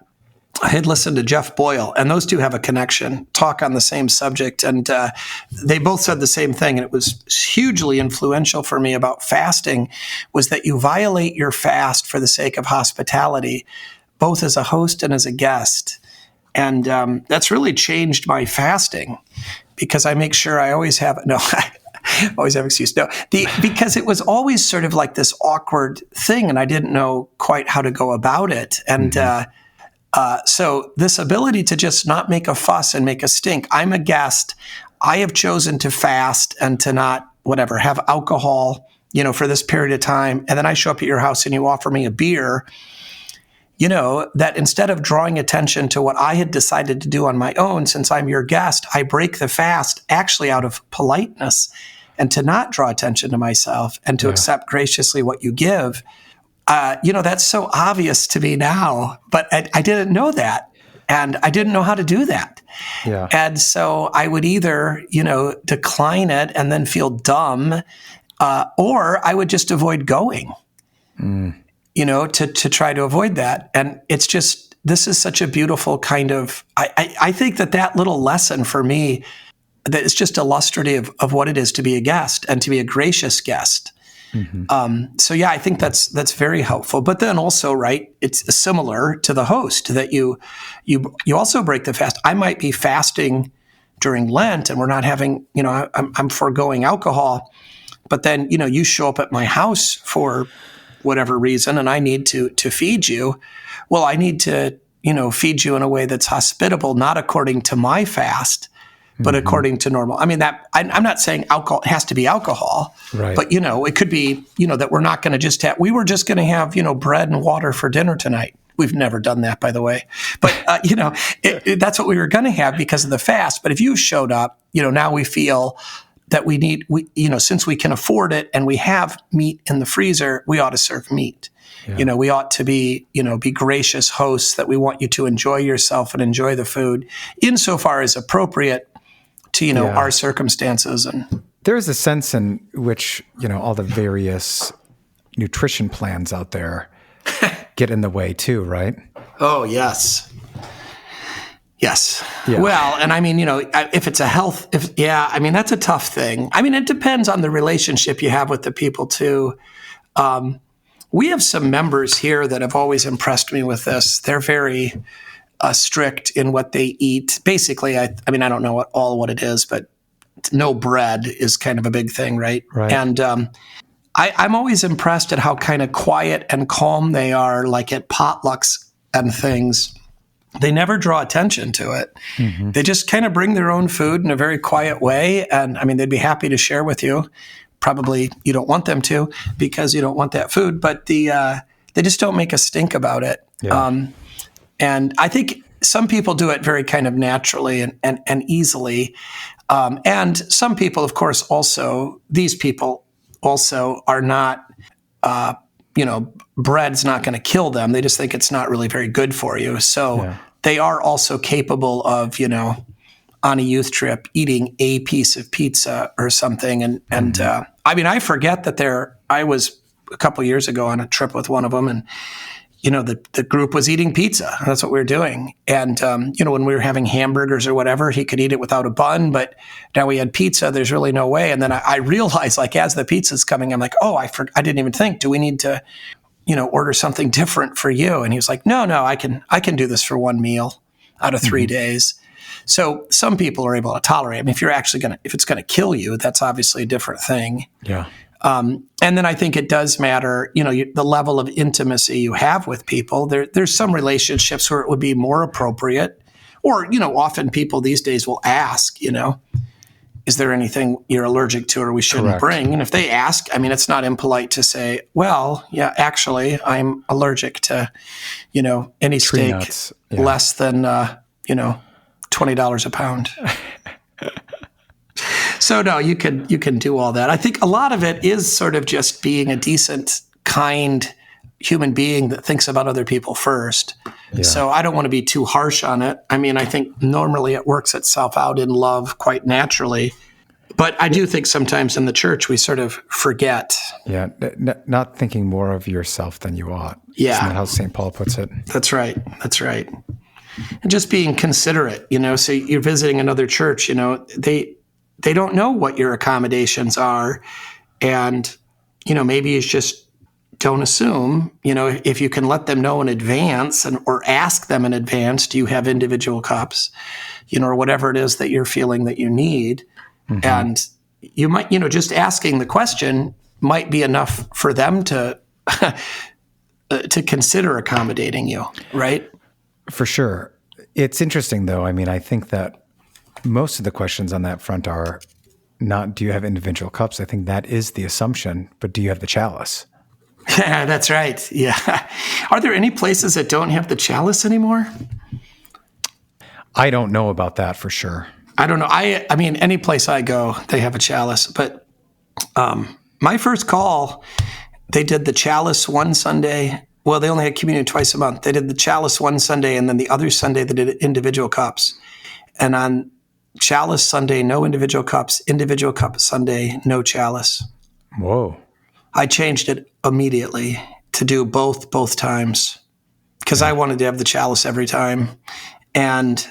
I had listened to Jeff Boyle, and those two have a connection, talk on the same subject. And they both said the same thing. And it was hugely influential for me about fasting, was that you violate your fast for the sake of hospitality, both as a host and as a guest. And that's really changed my fasting because I make sure I always have, always have excuse. No, because it was always sort of like this awkward thing and I didn't know quite how to go about it. And, so this ability to just not make a fuss and make a stink. I'm a guest. I have chosen to fast and to not, have alcohol, for this period of time, and then I show up at your house and you offer me a beer, that instead of drawing attention to what I had decided to do on my own, since I'm your guest, I break the fast actually out of politeness and to not draw attention to myself and to accept graciously what you give. That's so obvious to me now, but I didn't know that. And I didn't know how to do that. Yeah. And so I would either, decline it and then feel dumb, or I would just avoid going, to try to avoid that. And it's just, this is such a beautiful kind of, I think that little lesson for me, that is just illustrative of what it is to be a guest and to be a gracious guest. Mm-hmm. I think that's very helpful. But then also, right, it's similar to the host that you also break the fast. I might be fasting during Lent and we're not having, I'm foregoing alcohol, but then, you show up at my house for whatever reason and I need to feed you. Well, I need to, feed you in a way that's hospitable, not according to my fast, but according to normal. I mean, I'm not saying alcohol has to be alcohol, right. But, it could be, that we're not going to just we were just going to have, bread and water for dinner tonight. We've never done that, by the way. But, that's what we were going to have because of the fast. But if you showed up, now we feel that we since we can afford it and we have meat in the freezer, we ought to serve meat. Yeah. We ought to be gracious hosts, that we want you to enjoy yourself and enjoy the food insofar as appropriate to, our circumstances. And there's a sense in which, all the various nutrition plans out there get in the way too, right? Oh, yes. Yes. Yeah. Well, and I mean, if it's that's a tough thing. I mean, it depends on the relationship you have with the people too. We have some members here that have always impressed me with this. They're very strict in what they eat. Basically, I don't know what it is, but no bread is kind of a big thing, right? Right. And I'm always impressed at how kind of quiet and calm they are, like at potlucks and things. They never draw attention to it. Mm-hmm. They just kind of bring their own food in a very quiet way. And they'd be happy to share with you. Probably you don't want them to because you don't want that food, but they just don't make a stink about it. Yeah. And I think some people do it very kind of naturally and easily. And some people, of course, these people also are not, bread's not going to kill them. They just think it's not really very good for you. So they are also capable of, on a youth trip, eating a piece of pizza or something. And I forget that I was a couple years ago on a trip with one of them and, the group was eating pizza. That's what we were doing. And, when we were having hamburgers or whatever, he could eat it without a bun, but now we had pizza, there's really no way. And then I realized, like, as the pizza's coming, I'm like, oh, I didn't even think, do we need to, order something different for you? And he was like, no, I can do this for one meal out of 3 days. So some people are able to tolerate. I mean, if it's going to kill you, that's obviously a different thing. Yeah. And then I think it does matter, the level of intimacy you have with people. There's some relationships where it would be more appropriate, or, often people these days will ask, is there anything you're allergic to or we shouldn't bring? And if they ask, it's not impolite to say, well, yeah, actually, I'm allergic to, any steak less than, $20 a pound. So no, you can do all that. I think a lot of it is sort of just being a decent, kind human being that thinks about other people first. Yeah. So I don't want to be too harsh on it. I think normally it works itself out in love quite naturally. But I do think sometimes in the church we sort of forget. Yeah, not thinking more of yourself than you ought. Yeah. Isn't that how St. Paul puts it? That's right. And just being considerate, so you're visiting another church, they don't know what your accommodations are. And, maybe you just don't assume, if you can let them know in advance or ask them in advance, do you have individual cups, or whatever it is that you're feeling that you need. Mm-hmm. And you might, just asking the question might be enough for them to consider accommodating you, right? For sure. It's interesting, though. I think that most of the questions on that front are, not do you have individual cups? I think that is the assumption, but do you have the chalice? Yeah, that's right. Yeah. Are there any places that don't have the chalice anymore? I don't know about that for sure. I don't know. I mean, any place I go, they have a chalice. But my first call, they did the chalice one Sunday. Well, they only had communion twice a month. They did the chalice one Sunday, and then the other Sunday they did individual cups. And on chalice Sunday, no individual cups. Individual cup Sunday, no chalice. Whoa. I changed it immediately to do both times because I wanted to have the chalice every time. And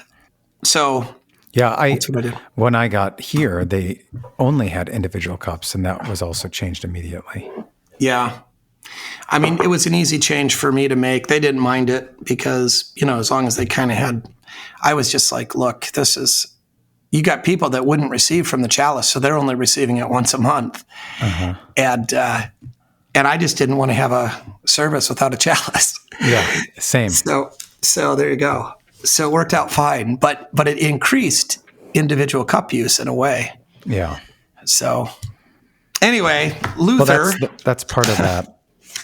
so yeah, that's what I did. When I got here, they only had individual cups, and that was also changed immediately. Yeah. I mean, it was an easy change for me to make. They didn't mind it because, as long as they kind of had, I was just like, look, you got people that wouldn't receive from the chalice, so they're only receiving it once a month. Uh-huh. And I just didn't want to have a service without a chalice. Yeah, same. So there you go. So it worked out fine, but it increased individual cup use in a way. Yeah. So anyway, Luther. Well, that's part of that.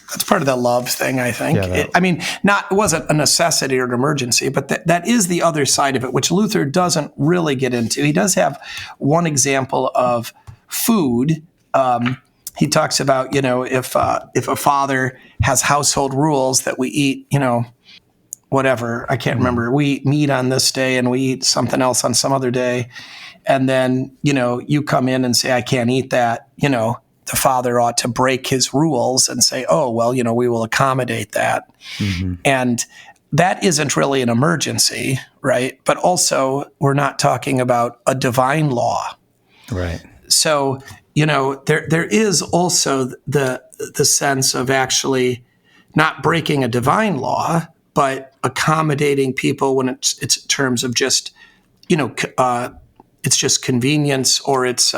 That's part of the love thing, I think. Yeah, it wasn't a necessity or an emergency, but that is the other side of it, which Luther doesn't really get into. He does have one example of food. He talks about, if a father has household rules that we eat, whatever, I can't remember. We eat meat on this day and we eat something else on some other day. And then, you come in and say, I can't eat that, the father ought to break his rules and say, oh, well, we will accommodate that. Mm-hmm. And that isn't really an emergency, right? But also, we're not talking about a divine law. Right. So, there is also the sense of actually not breaking a divine law, but accommodating people when it's in terms of just, it's just convenience or it's,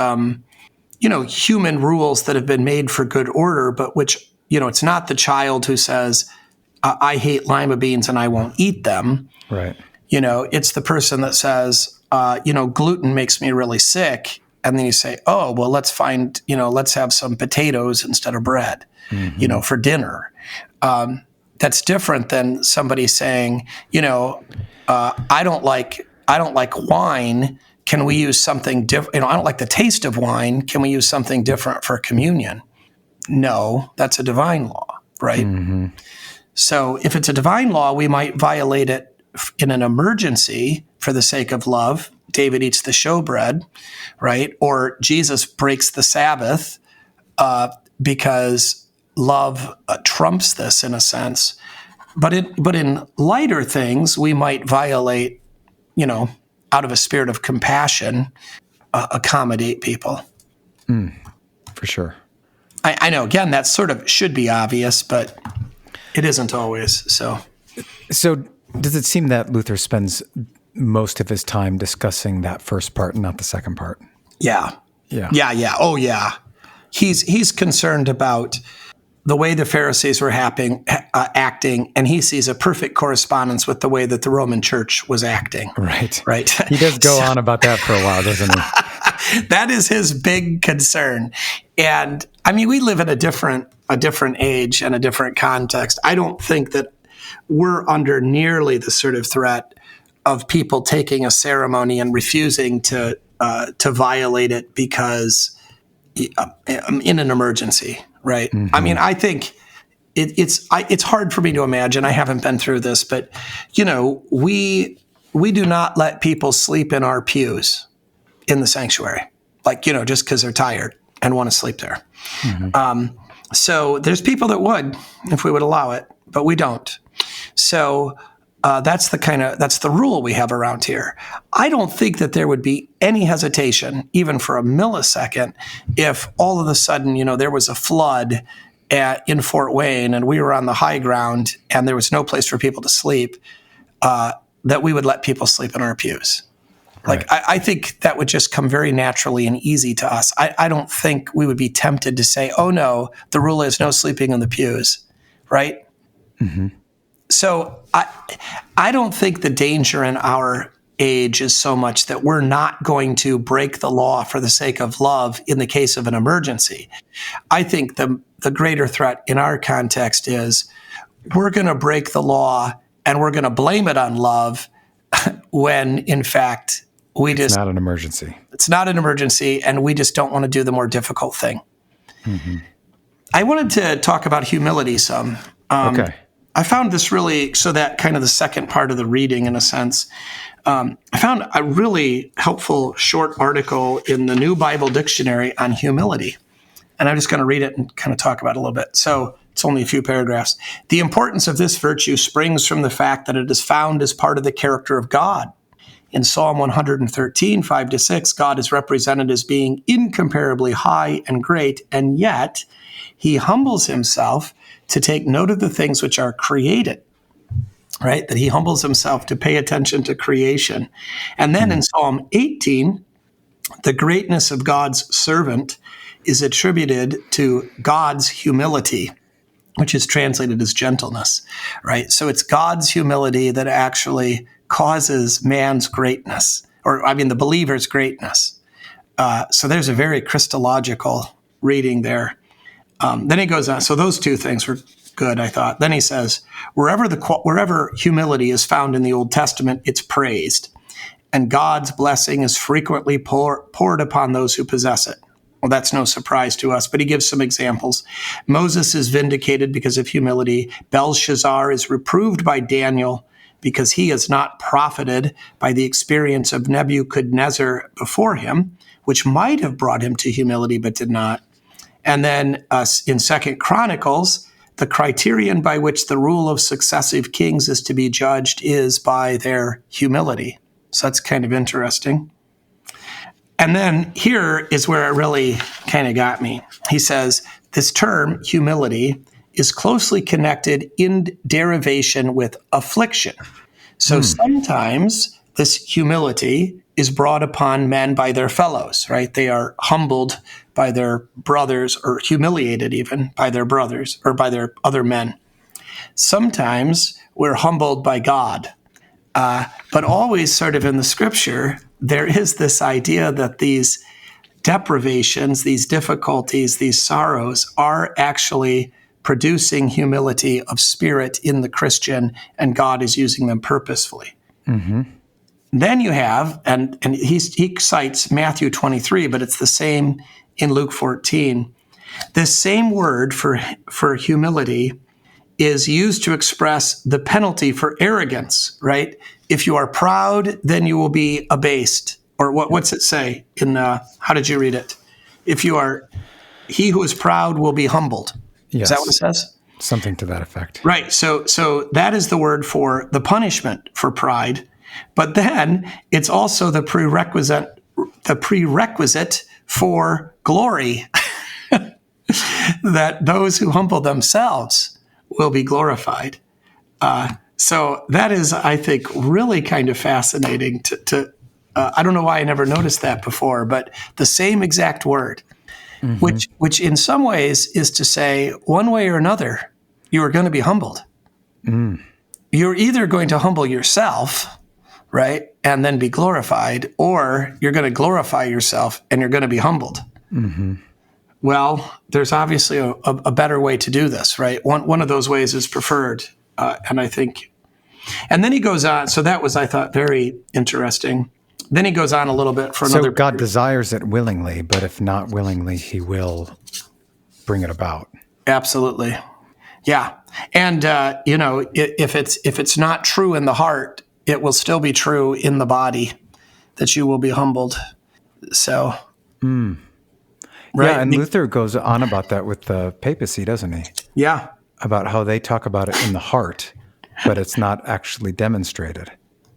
human rules that have been made for good order, but which, it's not the child who says, I hate lima beans and I won't eat them. Right. It's the person that says, gluten makes me really sick. And then you say, oh, well, let's have some potatoes instead of bread, mm-hmm. For dinner. That's different than somebody saying, I don't like wine. Can we use something different? I don't like the taste of wine. Can we use something different for communion? No, that's a divine law, right? Mm-hmm. So if it's a divine law, we might violate it in an emergency for the sake of love. David eats the showbread, right? Or Jesus breaks the Sabbath because love trumps this in a sense. But in lighter things, we might violate, out of a spirit of compassion, accommodate people. For sure. I know, again, that sort of should be obvious, but it isn't always. So does it seem that Luther spends most of his time discussing that first part and not the second part? Yeah. Oh, yeah. He's concerned about the way the Pharisees were acting, and he sees a perfect correspondence with the way that the Roman Church was acting. Right. He does go on about that for a while, doesn't he? That is his big concern. And I mean, we live in a different age and a different context. I don't think that we're under nearly the sort of threat of people taking a ceremony and refusing to violate it because in an emergency. Right. Mm-hmm. I mean, I think it's hard for me to imagine. I haven't been through this, but we do not let people sleep in our pews in the sanctuary, just because they're tired and want to sleep there. Mm-hmm. So there's people that would if we would allow it, but we don't. So that's the rule we have around here. I don't think that there would be any hesitation, even for a millisecond, if all of a sudden, there was a flood in Fort Wayne and we were on the high ground and there was no place for people to sleep, that we would let people sleep in our pews. Right. I think that would just come very naturally and easy to us. I don't think we would be tempted to say, oh no, the rule is no sleeping in the pews, right? Mm-hmm. So I don't think the danger in our age is so much that we're not going to break the law for the sake of love in the case of an emergency. I think the greater threat in our context is we're going to break the law and we're going to blame it on love when, in fact, it's not an emergency. It's not an emergency, and we just don't want to do the more difficult thing. Mm-hmm. I wanted to talk about humility some. Okay. I found this really, so that kind of the second part of the reading, in a sense, I found a really helpful short article in the New Bible Dictionary on humility. And I'm just going to read it and kind of talk about it a little bit. So it's only a few paragraphs. The importance of this virtue springs from the fact that it is found as part of the character of God. In Psalm 113, 5-6, God is represented as being incomparably high and great, and yet he humbles himself to take note of the things which are created, right? That he humbles himself to pay attention to creation. And then in Psalm 18, the greatness of God's servant is attributed to God's humility, which is translated as gentleness, right? So it's God's humility that actually causes man's greatness, the believer's greatness. So there's a very Christological reading there. Then he goes on. So those two things were good, I thought. Then he says, wherever humility is found in the Old Testament, it's praised, and God's blessing is frequently poured upon those who possess it. Well, that's no surprise to us, but he gives some examples. Moses is vindicated because of humility. Belshazzar is reproved by Daniel because he has not profited by the experience of Nebuchadnezzar before him, which might have brought him to humility but did not. And then in 2 Chronicles, the criterion by which the rule of successive kings is to be judged is by their humility. So that's kind of interesting. And then here is where it really kind of got me. He says, this term, humility, is closely connected in derivation with affliction. So sometimes this humility is brought upon men by their fellows, right? They are humbled by their brothers, or humiliated even by their brothers or by their other men. Sometimes we're humbled by God. But always sort of in the scripture, there is this idea that these deprivations, these difficulties, these sorrows are actually producing humility of spirit in the Christian, and God is using them purposefully. Mm-hmm. Then you have, and he cites Matthew 23, but it's the same in Luke 14. This same word for humility is used to express the penalty for arrogance, right? If you are proud, then you will be abased. Or what's it say in, how did you read it? He who is proud will be humbled. Yes. Is that what it says? Something to that effect. Right. So that is the word for the punishment for pride. But then it's also the prerequisite for glory, that those who humble themselves will be glorified. So that is, I think, really kind of fascinating to I don't know why I never noticed that before, but the same exact word, which in some ways is to say, one way or another, you are going to be humbled. Mm. You're either going to humble yourself, right, and then be glorified, or you're going to glorify yourself and you're going to be humbled. Mm-hmm. Well, there's obviously a better way to do this, right? One of those ways is preferred, and I think. And then he goes on. So that was, I thought, very interesting. Then he goes on a little bit for another. So God desires it willingly, but if not willingly, he will bring it about. Absolutely. Yeah. And, if it's not true in the heart, it will still be true in the body that you will be humbled. So. Right? Yeah, and Luther goes on about that with the papacy, doesn't he? Yeah. About how they talk about it in the heart, but it's not actually demonstrated.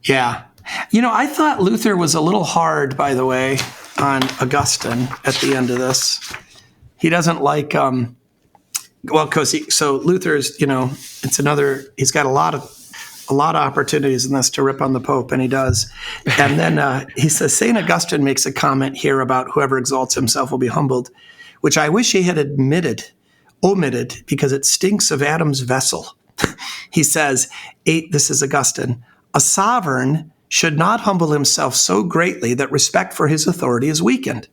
Yeah. I thought Luther was a little hard, by the way, on Augustine at the end of this. He doesn't like, because Luther's, it's another, he's got a lot of opportunities in this to rip on the Pope, and he does. And then he says, St. Augustine makes a comment here about whoever exalts himself will be humbled, which I wish he had omitted, because it stinks of Adam's vessel. He says, this is Augustine, a sovereign should not humble himself so greatly that respect for his authority is weakened.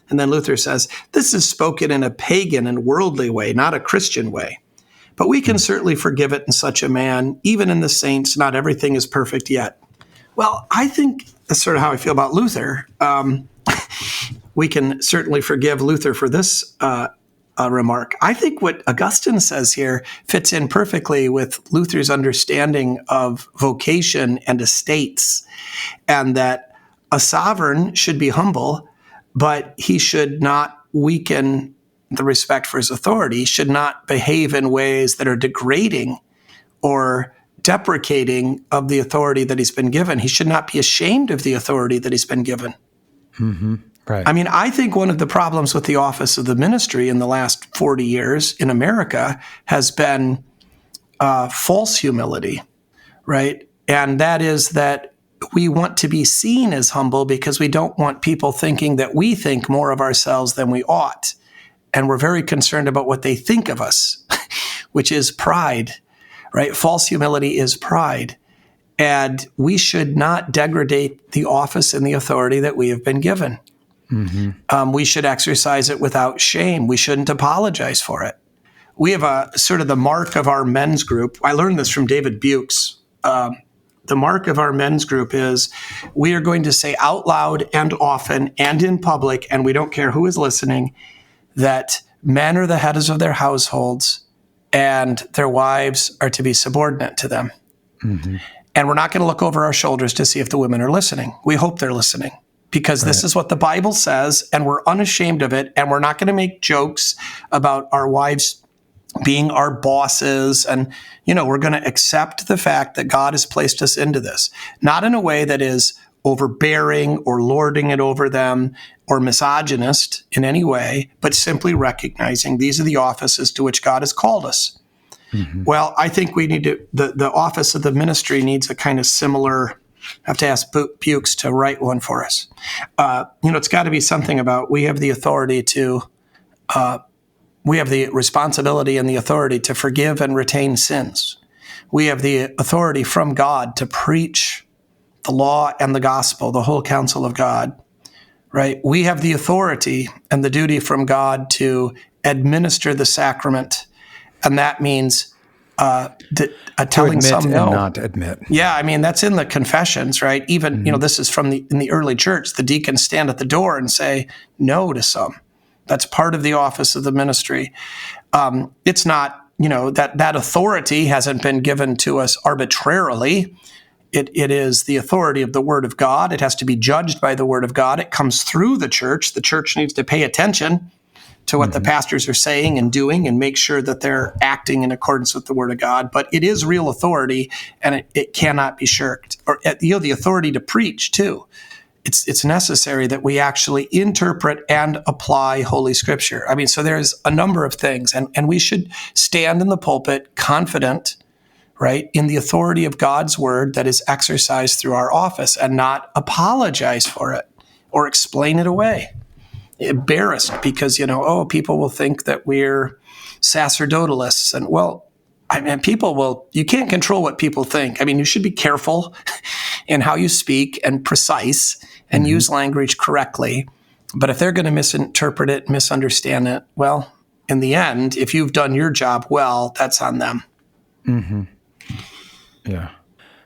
And then Luther says, this is spoken in a pagan and worldly way, not a Christian way. But we can certainly forgive it in such a man. Even in the saints, not everything is perfect yet. Well, I think that's sort of how I feel about Luther. We can certainly forgive Luther for this remark. I think what Augustine says here fits in perfectly with Luther's understanding of vocation and estates, and that a sovereign should be humble, but he should not weaken the respect for his authority. He should not behave in ways that are degrading or deprecating of the authority that he's been given. He should not be ashamed of the authority that he's been given. Mm-hmm. Right. I mean, I think one of the problems with the office of the ministry in the last 40 years in America has been false humility, right? And that is that we want to be seen as humble because we don't want people thinking that we think more of ourselves than we ought. And we're very concerned about what they think of us, which is pride, right? False humility is pride. And we should not degrade the office and the authority that we have been given. Mm-hmm. We should exercise it without shame. We shouldn't apologize for it. We have a sort of the mark of our men's group. I learned this from David Bukes. The mark of our men's group is we are going to say out loud and often and in public, and we don't care who is listening, that men are the heads of their households and their wives are to be subordinate to them. Mm-hmm. And we're not going to look over our shoulders to see if the women are listening. We hope they're listening because this is what the Bible says, and we're unashamed of it, and we're not going to make jokes about our wives being our bosses. And, we're going to accept the fact that God has placed us into this, not in a way that is overbearing or lording it over them or misogynist in any way, but simply recognizing these are the offices to which God has called us. Mm-hmm. Well, I think we need to, the office of the ministry needs a kind of similar, I have to ask Bukes to write one for us. It's got to be something about we have the authority to, we have the responsibility and the authority to forgive and retain sins. We have the authority from God to preach the law and the gospel, the whole counsel of God, right? We have the authority and the duty from God to administer the sacrament. And that means telling some no. And not admit. Yeah, I mean, that's in the confessions, right? Even, this is in the early church. The deacons stand at the door and say no to some. That's part of the office of the ministry. It's not, that authority hasn't been given to us arbitrarily. It is the authority of the Word of God. It has to be judged by the Word of God. It comes through the church. The church needs to pay attention to what the pastors are saying and doing and make sure that they're acting in accordance with the Word of God. But it is real authority, and it cannot be shirked. Or the authority to preach, too. It's necessary that we actually interpret and apply Holy Scripture. I mean, so there's a number of things, and we should stand in the pulpit confident, right, in the authority of God's Word that is exercised through our office and not apologize for it or explain it away. Embarrassed because, people will think that we're sacerdotalists. And, you can't control what people think. I mean, you should be careful in how you speak and precise and use language correctly. But if they're going to misinterpret it, misunderstand it, well, in the end, if you've done your job well, that's on them. Mm-hmm. Yeah.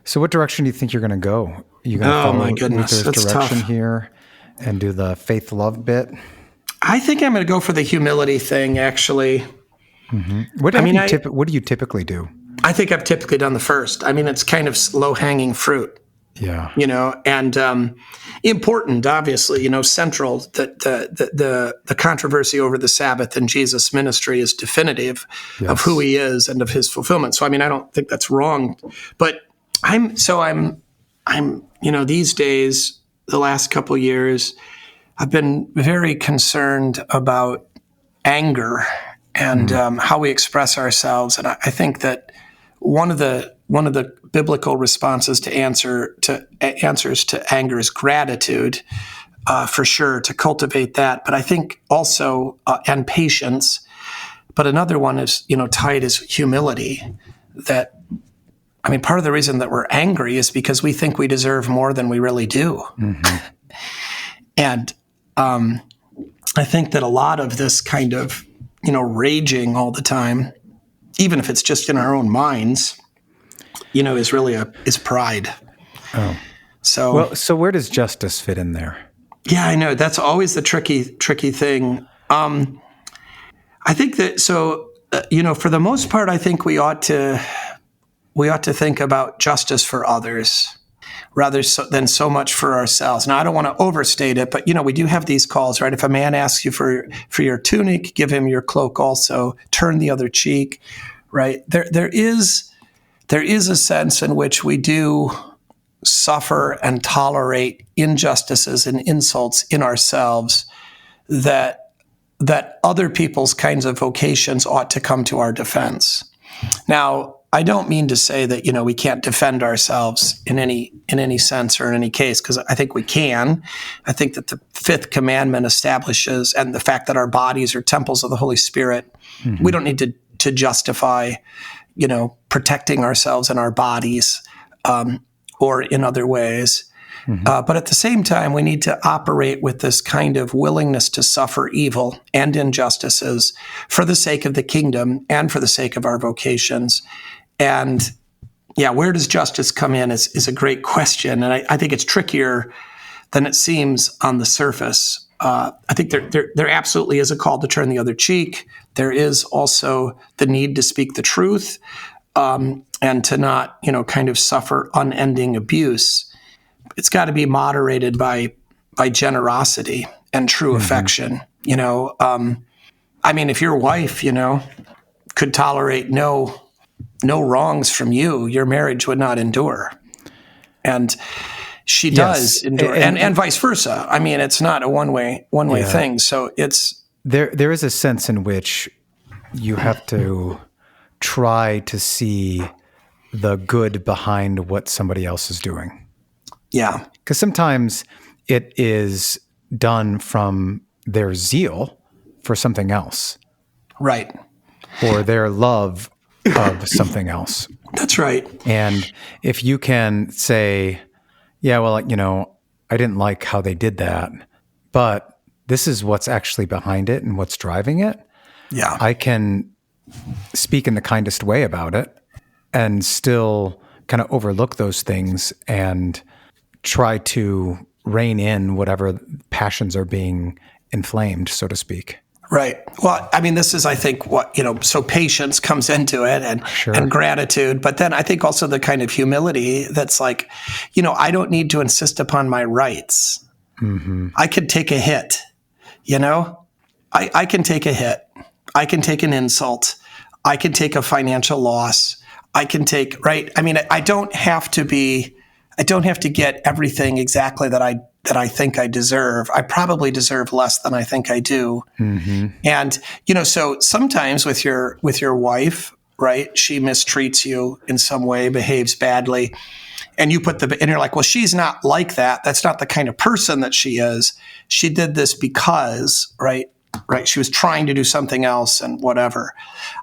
So what direction do you think you're going to go? Are you going to follow Luther's direction here and do the faith love bit? I think I'm going to go for the humility thing, actually. Mm-hmm. What do you typically do? I think I've typically done the first. I mean, it's kind of low-hanging fruit. Yeah. And important, obviously, central that the controversy over the Sabbath in Jesus' ministry is definitive of who he is and of his fulfillment. So, I mean, I don't think that's wrong, but I'm these days, the last couple of years, I've been very concerned about anger and how we express ourselves. And I think that one of the biblical responses to answers to anger is gratitude, for sure, to cultivate that. But I think also and patience. But another one is tied is humility. That I mean, part of the reason that we're angry is because we think we deserve more than we really do. Mm-hmm. And I think that a lot of this kind of, raging all the time, even if it's just in our own minds, is really is pride. Oh. So where does justice fit in there? Yeah, I know. That's always the tricky thing. I think that, for the most part, I think we ought to think about justice for others rather than so much for ourselves. Now, I don't want to overstate it, but, we do have these calls, right? If a man asks you for your tunic, give him your cloak also. Turn the other cheek, right? There is a sense in which we do suffer and tolerate injustices and insults in ourselves that other people's kinds of vocations ought to come to our defense. Now, I don't mean to say that, we can't defend ourselves in any sense or in any case, because I think we can. I think that the fifth commandment establishes, and the fact that our bodies are temples of the Holy Spirit, mm-hmm. we don't need to justify, protecting ourselves and our bodies or in other ways. Mm-hmm. But at the same time, we need to operate with this kind of willingness to suffer evil and injustices for the sake of the kingdom and for the sake of our vocations. And where does justice come in is a great question. And I think it's trickier than it seems on the surface. I think there absolutely is a call to turn the other cheek. There is also the need to speak the truth and to not, kind of suffer unending abuse. It's got to be moderated by generosity and true mm-hmm. affection. I mean, if your wife, could tolerate no wrongs from you, your marriage would not endure. And she does endure, and vice versa. I mean, it's not a one-way thing. So it's there is a sense in which you have to try to see the good behind what somebody else is doing. Yeah. Because sometimes it is done from their zeal for something else. Right. Or their love of something else. That's right. And if you can say, yeah, well, I didn't like how they did that, but this is what's actually behind it and what's driving it. Yeah. I can speak in the kindest way about it and still kind of overlook those things and try to rein in whatever passions are being inflamed, so to speak. Right. Well, I mean, this is, I think, what, so patience comes into it and gratitude. But then I think also the kind of humility that's like, I don't need to insist upon my rights. Mm-hmm. I could take a hit, I can take a hit. I can take an insult. I can take a financial loss. I can take, right. I mean, I don't have to get everything exactly that I think I deserve. I probably deserve less than I think I do. Mm-hmm. And, so sometimes with your wife, right, she mistreats you in some way, behaves badly, and and you're like, well, she's not like that. That's not the kind of person that she is. She did this because, right, she was trying to do something else and whatever.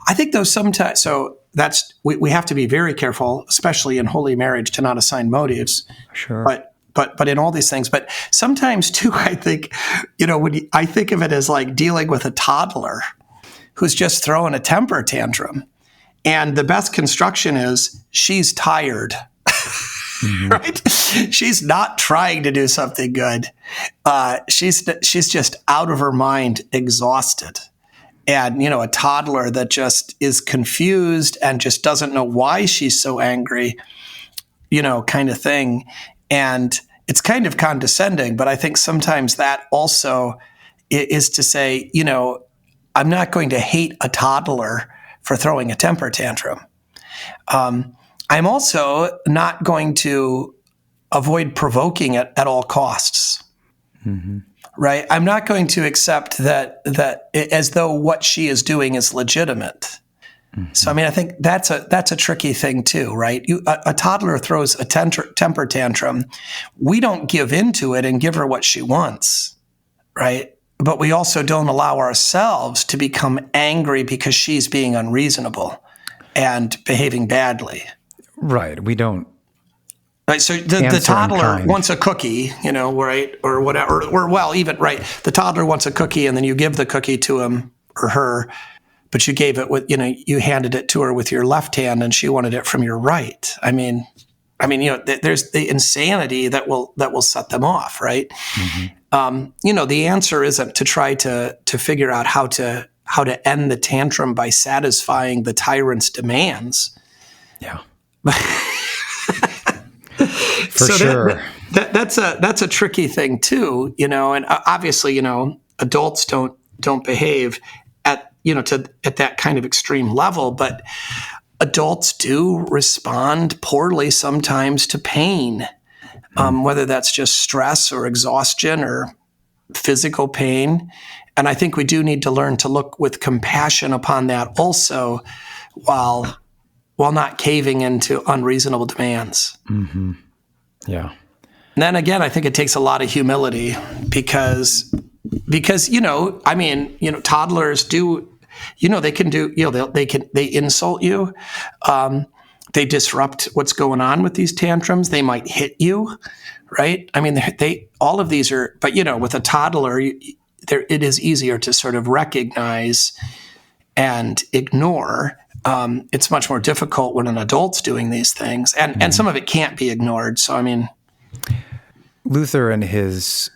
I think though sometimes, so that's, we have to be very careful, especially in holy marriage, to not assign motives. Sure. But in all these things, but sometimes too, I think, I think of it as like dealing with a toddler who's just throwing a temper tantrum. And the best construction is she's tired, mm-hmm. right? She's not trying to do something good. She's just out of her mind, exhausted. And, a toddler that just is confused and just doesn't know why she's so angry, kind of thing. And it's kind of condescending, but I think sometimes that also is to say, I'm not going to hate a toddler for throwing a temper tantrum. I'm also not going to avoid provoking it at all costs. Mm-hmm. Right? I'm not going to accept that as though what she is doing is legitimate. Mm-hmm. So, I mean, I think that's a tricky thing too, right? A toddler throws a temper tantrum. We don't give into it and give her what she wants, right? But we also don't allow ourselves to become angry because she's being unreasonable and behaving badly. Right. We don't. Right, so the toddler wants a cookie, right, or whatever, or well, even right. The toddler wants a cookie, and then you give the cookie to him or her, but you gave it with, you handed it to her with your left hand, and she wanted it from your right. I mean, there's the insanity that will set them off, right? Mm-hmm. The answer isn't to try to figure out how to end the tantrum by satisfying the tyrant's demands. Yeah. For so sure. That's a tricky thing too, and obviously, adults don't behave at that kind of extreme level, but adults do respond poorly sometimes to pain, whether that's just stress or exhaustion or physical pain. And I think we do need to learn to look with compassion upon that also, while not caving into unreasonable demands. Mm-hmm. Yeah. And then again, I think it takes a lot of humility because toddlers do, they can do, they insult you. They disrupt what's going on with these tantrums. They might hit you, right? I mean, all of these are, but with a toddler, it is easier to sort of recognize and ignore. It's much more difficult when an adult's doing these things, and some of it can't be ignored. So, I mean, Luther in his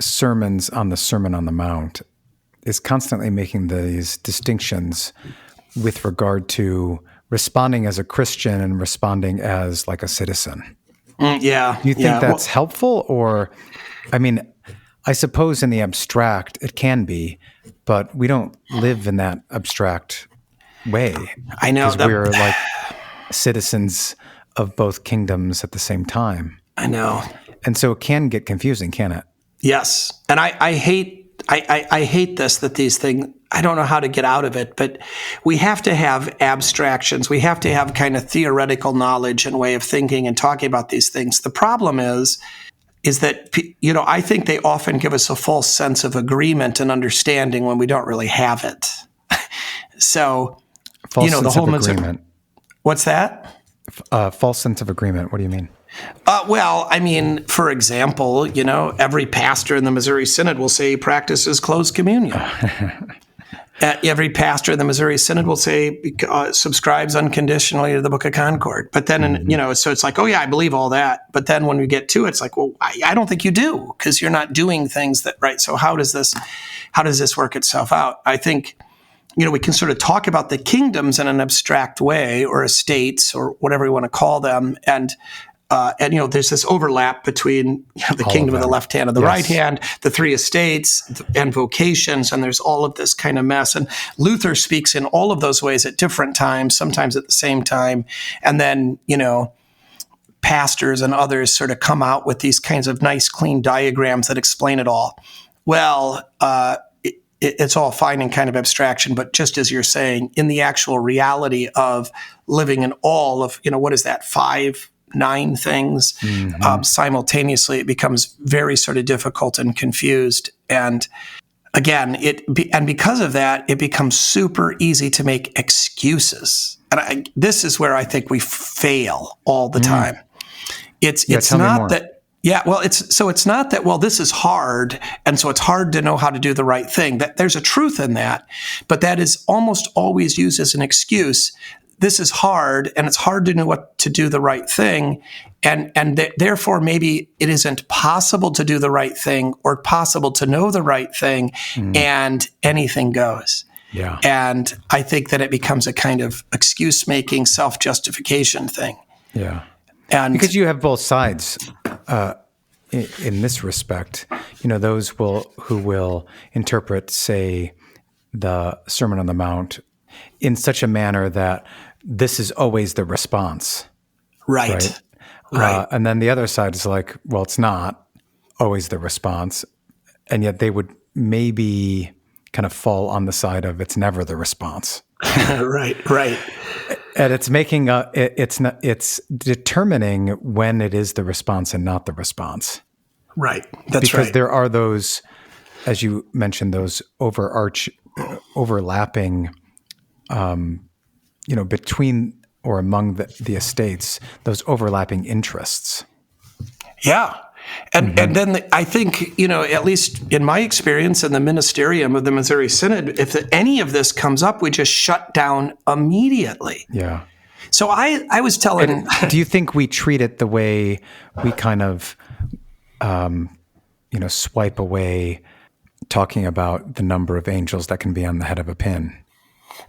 sermons on the Sermon on the Mount is constantly making these distinctions with regard to responding as a Christian and responding as like a citizen. Yeah. Do you think that's helpful? Or, I mean, I suppose in the abstract it can be, but we don't live in that abstract way. I know that we're like citizens of both kingdoms at the same time. I know. And so it can get confusing, can it? Yes. And I hate this, that these things, I don't know how to get out of it, but we have to have abstractions. We have to have kind of theoretical knowledge and way of thinking and talking about these things. The problem is that, I think they often give us a false sense of agreement and understanding when we don't really have it. So, false sense of agreement. What's that? False sense of agreement. What do you mean? Well, I mean, for example, every pastor in the Missouri Synod will say he practices closed communion. Every pastor in the Missouri Synod will say subscribes unconditionally to the Book of Concord. But then, so it's like, oh yeah, I believe all that. But then when we get to it, it's like, well, I don't think you do, because you're not doing things that right. So how does this work itself out? I think, we can sort of talk about the kingdoms in an abstract way, or estates, or whatever you want to call them, and there's this overlap between the kingdom of the left hand and the right hand, the three estates and vocations, and there's all of this kind of mess. And Luther speaks in all of those ways at different times, sometimes at the same time. And then, pastors and others sort of come out with these kinds of nice, clean diagrams that explain it all. Well, it's all fine and kind of abstraction, but just as you're saying, in the actual reality of living in all of, what is that, 9 things simultaneously, it becomes very sort of difficult and confused. And again, because of that, it becomes super easy to make excuses. And this is where I think we fail all the time. It's not that. Yeah, well, it's not that, well, this is hard, and so it's hard to know how to do the right thing. That there's a truth in that, but that is almost always used as an excuse. This is hard, and it's hard to know what to do the right thing, and therefore maybe it isn't possible to do the right thing or possible to know the right thing, and anything goes. Yeah. And I think that it becomes a kind of excuse-making, self-justification thing. Yeah. And because you have both sides in this respect, those who will interpret, say, the Sermon on the Mount in such a manner that this is always the response. Right. And then the other side is like, well, it's not always the response. And yet they would maybe kind of fall on the side of it's never the response. Right. And it's making it's determining when it is the response and not the response. Right. That's because right. there are those, as you mentioned, those overlapping, between or among the estates, those overlapping interests. Yeah. And then I think, at least in my experience in the ministerium of the Missouri Synod, if any of this comes up, we just shut down immediately. Yeah. So I was telling... Do you think we treat it the way we kind of, swipe away talking about the number of angels that can be on the head of a pin?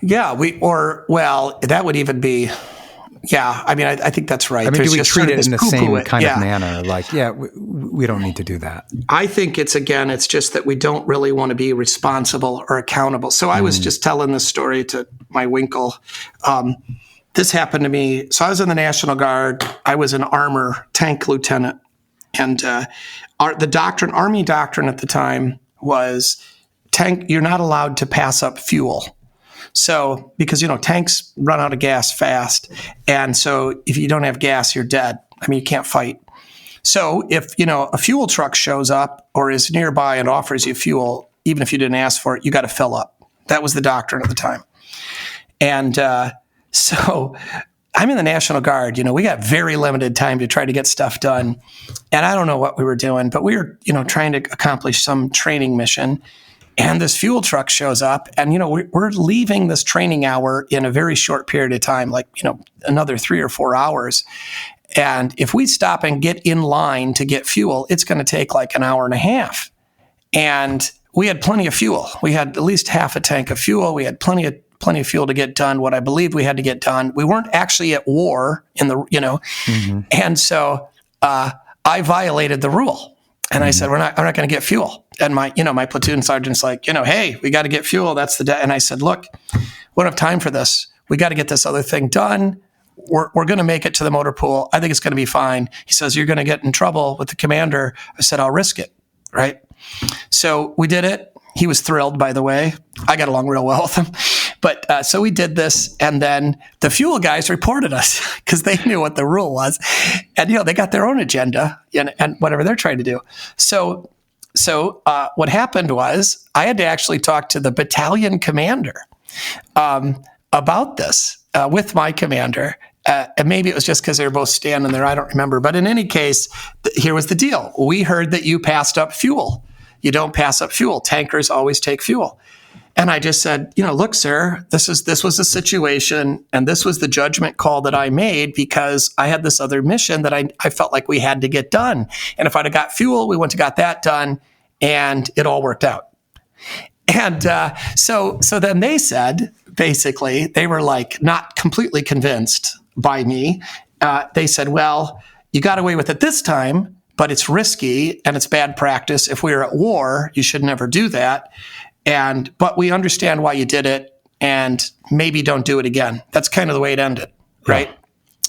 Yeah, that would even be... Yeah, I mean, I think that's right. I mean, do we treat it in the same kind of manner? Like, we don't need to do that. I think it's just that we don't really want to be responsible or accountable. So I was just telling this story to my Winkle. This happened to me. So I was in the National Guard. I was an armor tank lieutenant. And the Army doctrine at the time was you're not allowed to pass up fuel. So, because, tanks run out of gas fast. And so if you don't have gas, you're dead. I mean, you can't fight. So if, a fuel truck shows up or is nearby and offers you fuel, even if you didn't ask for it, you got to fill up. That was the doctrine at the time. And so I'm in the National Guard. We got very limited time to try to get stuff done. And I don't know what we were doing, but we were, trying to accomplish some training mission. And this fuel truck shows up, and, we're leaving this training hour in a very short period of time, like, another 3 or 4 hours. And if we stop and get in line to get fuel, it's going to take like an hour and a half. And we had plenty of fuel. We had at least half a tank of fuel. We had plenty of fuel to get done what I believed we had to get done. We weren't actually at war And so I violated the rule. And I said, I'm not going to get fuel. And my platoon sergeant's like, hey, we got to get fuel. That's the day. And I said, look, we don't have time for this. We got to get this other thing done. We're going to make it to the motor pool. I think it's going to be fine. He says, you're going to get in trouble with the commander. I said, I'll risk it. Right. So we did it. He was thrilled, by the way. I got along real well with him. But so we did this, and then the fuel guys reported us because they knew what the rule was. And, they got their own agenda and whatever they're trying to do. So what happened was I had to actually talk to the battalion commander about this with my commander. And maybe it was just because they were both standing there. I don't remember. But in any case, here was the deal. We heard that you passed up fuel. You don't pass up fuel. Tankers always take fuel. And I just said, look, sir, this was a situation, and this was the judgment call that I made because I had this other mission that I felt like we had to get done. And if I'd have got fuel, we wouldn't have got that done, and it all worked out. And so then they said, basically, they were like not completely convinced by me. They said, well, you got away with it this time, but it's risky and it's bad practice. If we were at war, you should never do that. But we understand why you did it, and maybe don't do it again. That's kind of the way it ended, right? Yeah.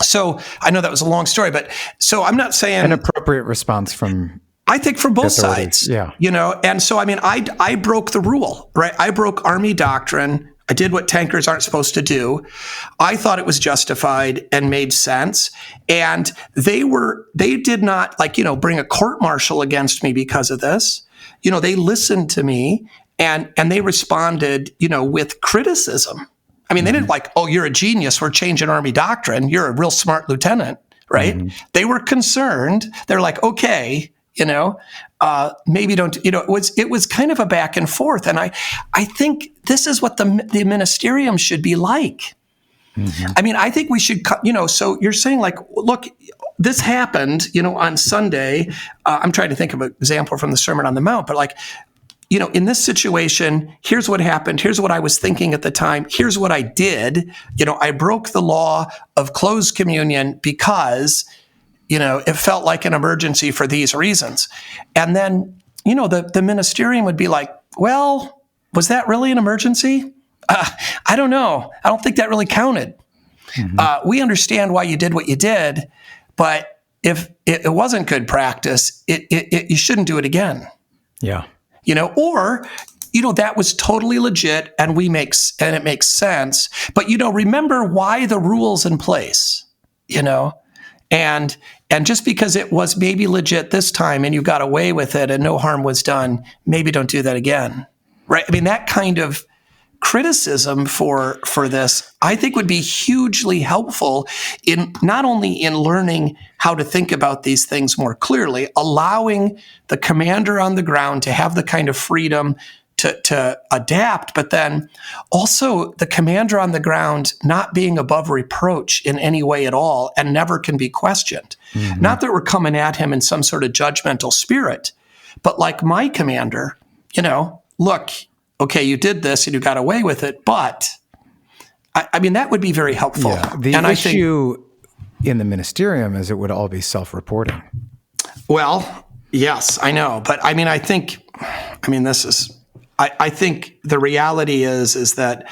So I know that was a long story, but so I'm not saying an appropriate response from. I think from both sides, yeah. And so I mean, I broke the rule, right? I broke Army doctrine. I did what tankers aren't supposed to do. I thought it was justified and made sense, and they did not bring a court martial against me because of this. They listened to me. And they responded, with criticism. I mean, they didn't oh, you're a genius. We're changing Army doctrine. You're a real smart lieutenant, right? Mm-hmm. They were concerned. They're like, okay, maybe don't. It was kind of a back and forth. And I think this is what the ministerium should be like. Mm-hmm. I mean, I think we should, so you're saying look, this happened, on Sunday. I'm trying to think of an example from the Sermon on the Mount, but in this situation, here's what happened. Here's what I was thinking at the time. Here's what I did. I broke the law of closed communion because, it felt like an emergency for these reasons. And then, the ministerium would be like, well, was that really an emergency? I don't know. I don't think that really counted. Mm-hmm. We understand why you did what you did, but if it wasn't good practice, you shouldn't do it again. Yeah. Or, that was totally legit and it makes sense. But, remember why the rule's in place, and just because it was maybe legit this time and you got away with it and no harm was done, maybe don't do that again. Right. I mean, that kind of criticism for this, I think would be hugely helpful in not only in learning how to think about these things more clearly, allowing the commander on the ground to have the kind of freedom to adapt, but then also the commander on the ground not being above reproach in any way at all and never can be questioned. Mm-hmm. Not that we're coming at him in some sort of judgmental spirit, but like my commander, look, okay, you did this and you got away with it, but I mean, that would be very helpful. Yeah. The issue in the ministerium is it would all be self-reporting. Well, yes, I know. But I mean, I think the reality is that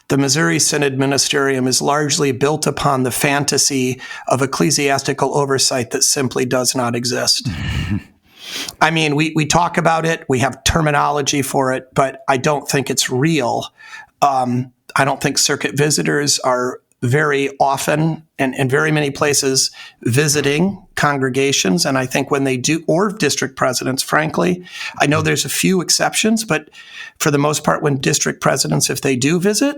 the Missouri Synod Ministerium is largely built upon the fantasy of ecclesiastical oversight that simply does not exist. I mean, we talk about it, we have terminology for it, but I don't think it's real. I don't think circuit visitors are very often and in very many places visiting congregations. And I think when they do, or district presidents, frankly, I know there's a few exceptions, but for the most part, when district presidents, if they do visit,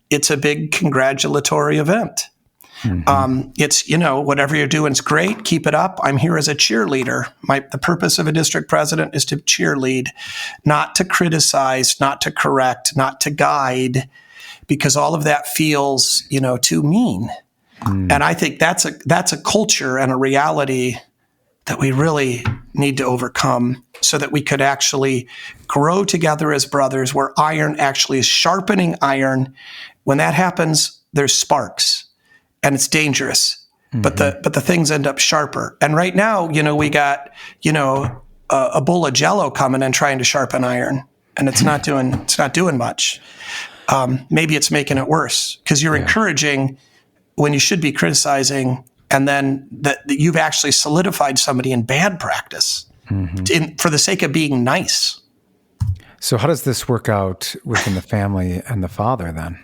it's a big congratulatory event. Mm-hmm. It's, whatever you're doing is great. Keep it up. I'm here as a cheerleader. The purpose of a district president is to cheerlead, not to criticize, not to correct, not to guide, because all of that feels, too mean. Mm. And I think that's a culture and a reality that we really need to overcome so that we could actually grow together as brothers, where iron actually is sharpening iron. When that happens, there's sparks. And it's dangerous, but the things end up sharper. And right now, we got, a bowl of Jell-O coming and trying to sharpen iron, and it's not doing much. Maybe it's making it worse because you're encouraging when you should be criticizing, and then that you've actually solidified somebody in bad practice for the sake of being nice. So how does this work out within the family and the father then?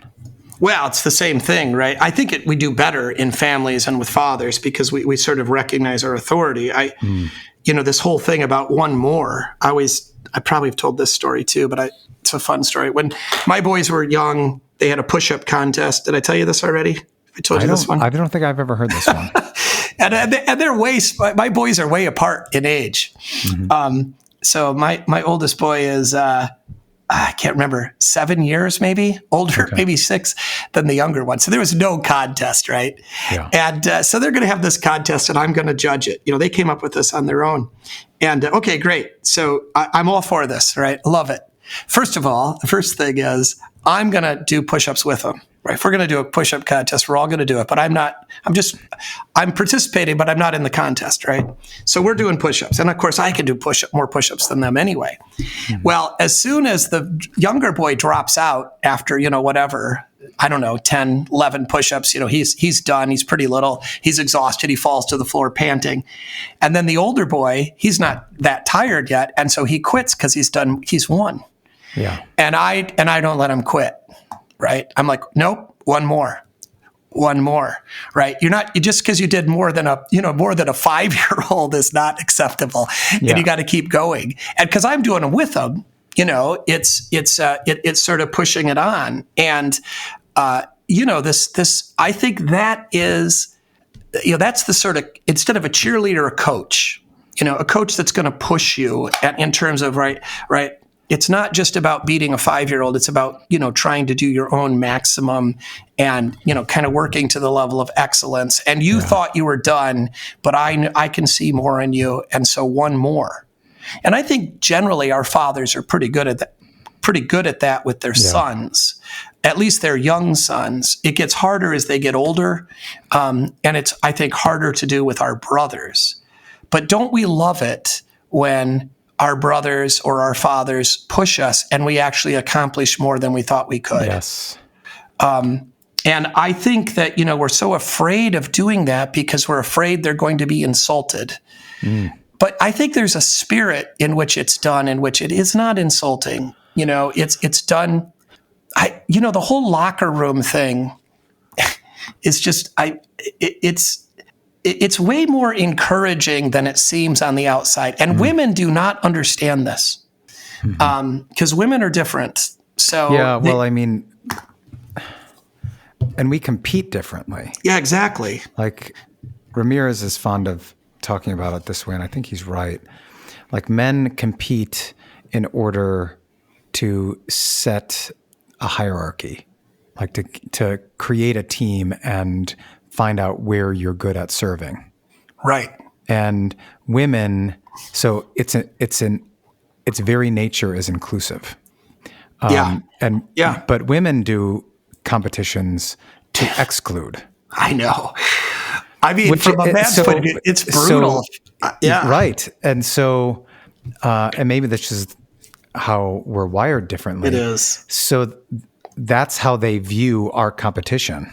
Well, it's the same thing, right? I think we do better in families and with fathers because we sort of recognize our authority. This whole thing about one more, I probably have told this story too, but it's a fun story. When my boys were young, they had a push-up contest. Did I tell you this already? I told you this one? I don't think I've ever heard this one. and they're my boys are way apart in age. Mm-hmm. So my oldest boy is, I can't remember, 7 years maybe older, maybe 6 than the younger one. So there was no contest, right? Yeah. And so they're going to have this contest and I'm going to judge it. They came up with this on their own. And okay, great. So I'm all for this, right? Love it. First of all, the first thing is I'm going to do push-ups with them, right? If we're going to do a push-up contest, we're all going to do it. But I'm participating, but I'm not in the contest, right? So we're doing push-ups. And of course, I can do more push-ups than them anyway. Mm-hmm. Well, as soon as the younger boy drops out after, whatever, I don't know, 10, 11 push-ups, he's done. He's pretty little. He's exhausted. He falls to the floor panting. And then the older boy, he's not that tired yet. And so he quits because he's won. Yeah. And I don't let him quit, right? I'm like, nope, one more, right? Just because you did more than a 5-year-old is not acceptable. Yeah. And you got to keep going. And because I'm doing them with them, it's sort of pushing it on. And, this, I think that is, that's the sort of, instead of a cheerleader, a coach that's going to push you in terms of, right. It's not just about beating a 5-year-old. It's about, trying to do your own maximum and, kind of working to the level of excellence. And you thought you were done, but I can see more in you. And so one more. And I think generally our fathers are pretty good at that with their sons, at least their young sons. It gets harder as they get older. And it's, I think, harder to do with our brothers. But don't we love it when our brothers or our fathers push us and we actually accomplish more than we thought we could? Yes. And I think that, we're so afraid of doing that because we're afraid they're going to be insulted. Mm. But I think there's a spirit in which it's done, in which it is not insulting. It's done. The whole locker room thing is just, it's way more encouraging than it seems on the outside. And women do not understand this because women are different. So and we compete differently. Yeah, exactly. Like Ramirez is fond of talking about it this way, and I think he's right. Like men compete in order to set a hierarchy, like to create a team and find out where you're good at serving. Right. And women, so its very nature is inclusive. But women do competitions to exclude. I know. I mean, from a man's point of view, it's brutal. Right. And so, and maybe that's just how we're wired differently. It is. So that's how they view our competition.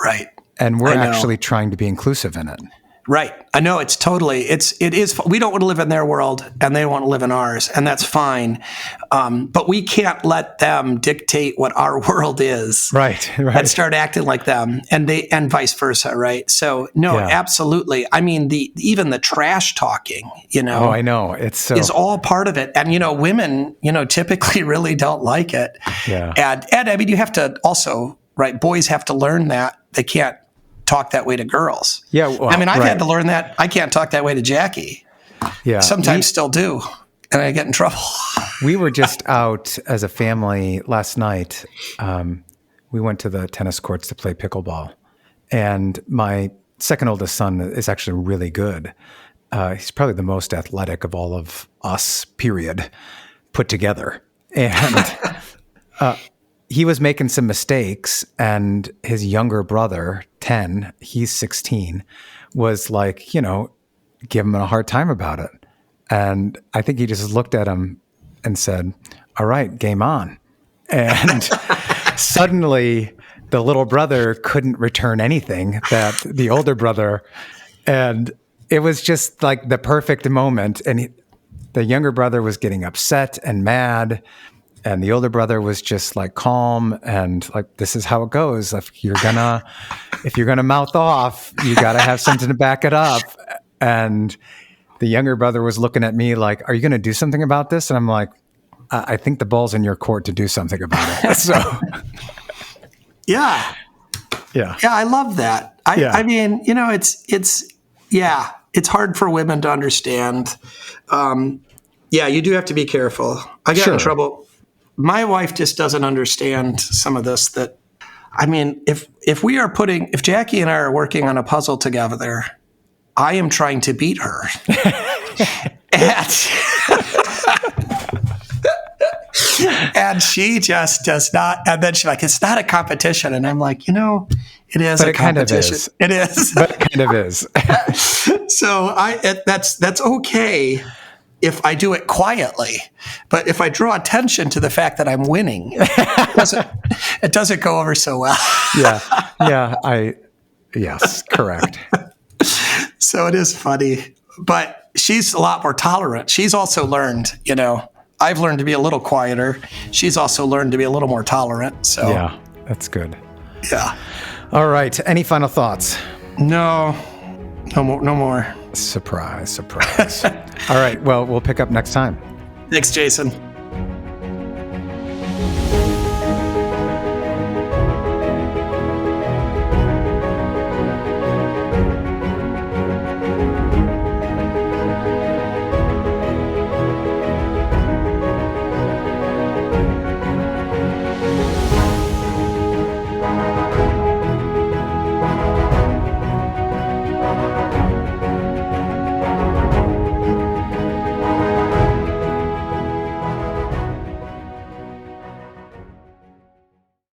Right. And we're actually trying to be inclusive in it. Right. I know it is. We don't want to live in their world and they don't want to live in ours, and that's fine. But we can't let them dictate what our world is. Right. And start acting like them, and vice versa. Right. So absolutely. I mean, even the trash talking, Oh, I know. is all part of it. And, women, typically really don't like it. Yeah. And I mean, you have to also, right. Boys have to learn that they can't talk that way to girls. Yeah. Well, I mean, I've had to learn that I can't talk that way to Jackie. Yeah. Sometimes still do. And I get in trouble. We were just out as a family last night. We went to the tennis courts to play pickleball. And my second oldest son is actually really good. He's probably the most athletic of all of us, period, put together. And he was making some mistakes, and his younger brother, 10, he's 16, was like, give him a hard time about it. And I think he just looked at him and said, all right, game on. And suddenly the little brother couldn't return anything that the older brother, and it was just like the perfect moment. And the younger brother was getting upset and mad. And the older brother was just like calm and like, this is how it goes. If you're gonna mouth off, you gotta have something to back it up. And the younger brother was looking at me like, are you gonna do something about this? And I'm like, I think the ball's in your court to do something about it. So Yeah. I love that. I mean, it's hard for women to understand. You do have to be careful. I got in trouble. My wife just doesn't understand some of this. That, I mean, if Jackie and I are working on a puzzle together, I am trying to beat her. And she just does not. And then she's like, it's not a competition. And I'm like, it is a competition. It is. But it kind of is. So that's okay if I do it quietly, but if I draw attention to the fact that I'm winning, it doesn't go over so well. Yes, correct. So it is funny, but she's a lot more tolerant. She's also learned, I've learned to be a little quieter. She's also learned to be a little more tolerant. So yeah, that's good. Yeah. All right. Any final thoughts? No more. Surprise. All right. Well, we'll pick up next time. Thanks, Jason.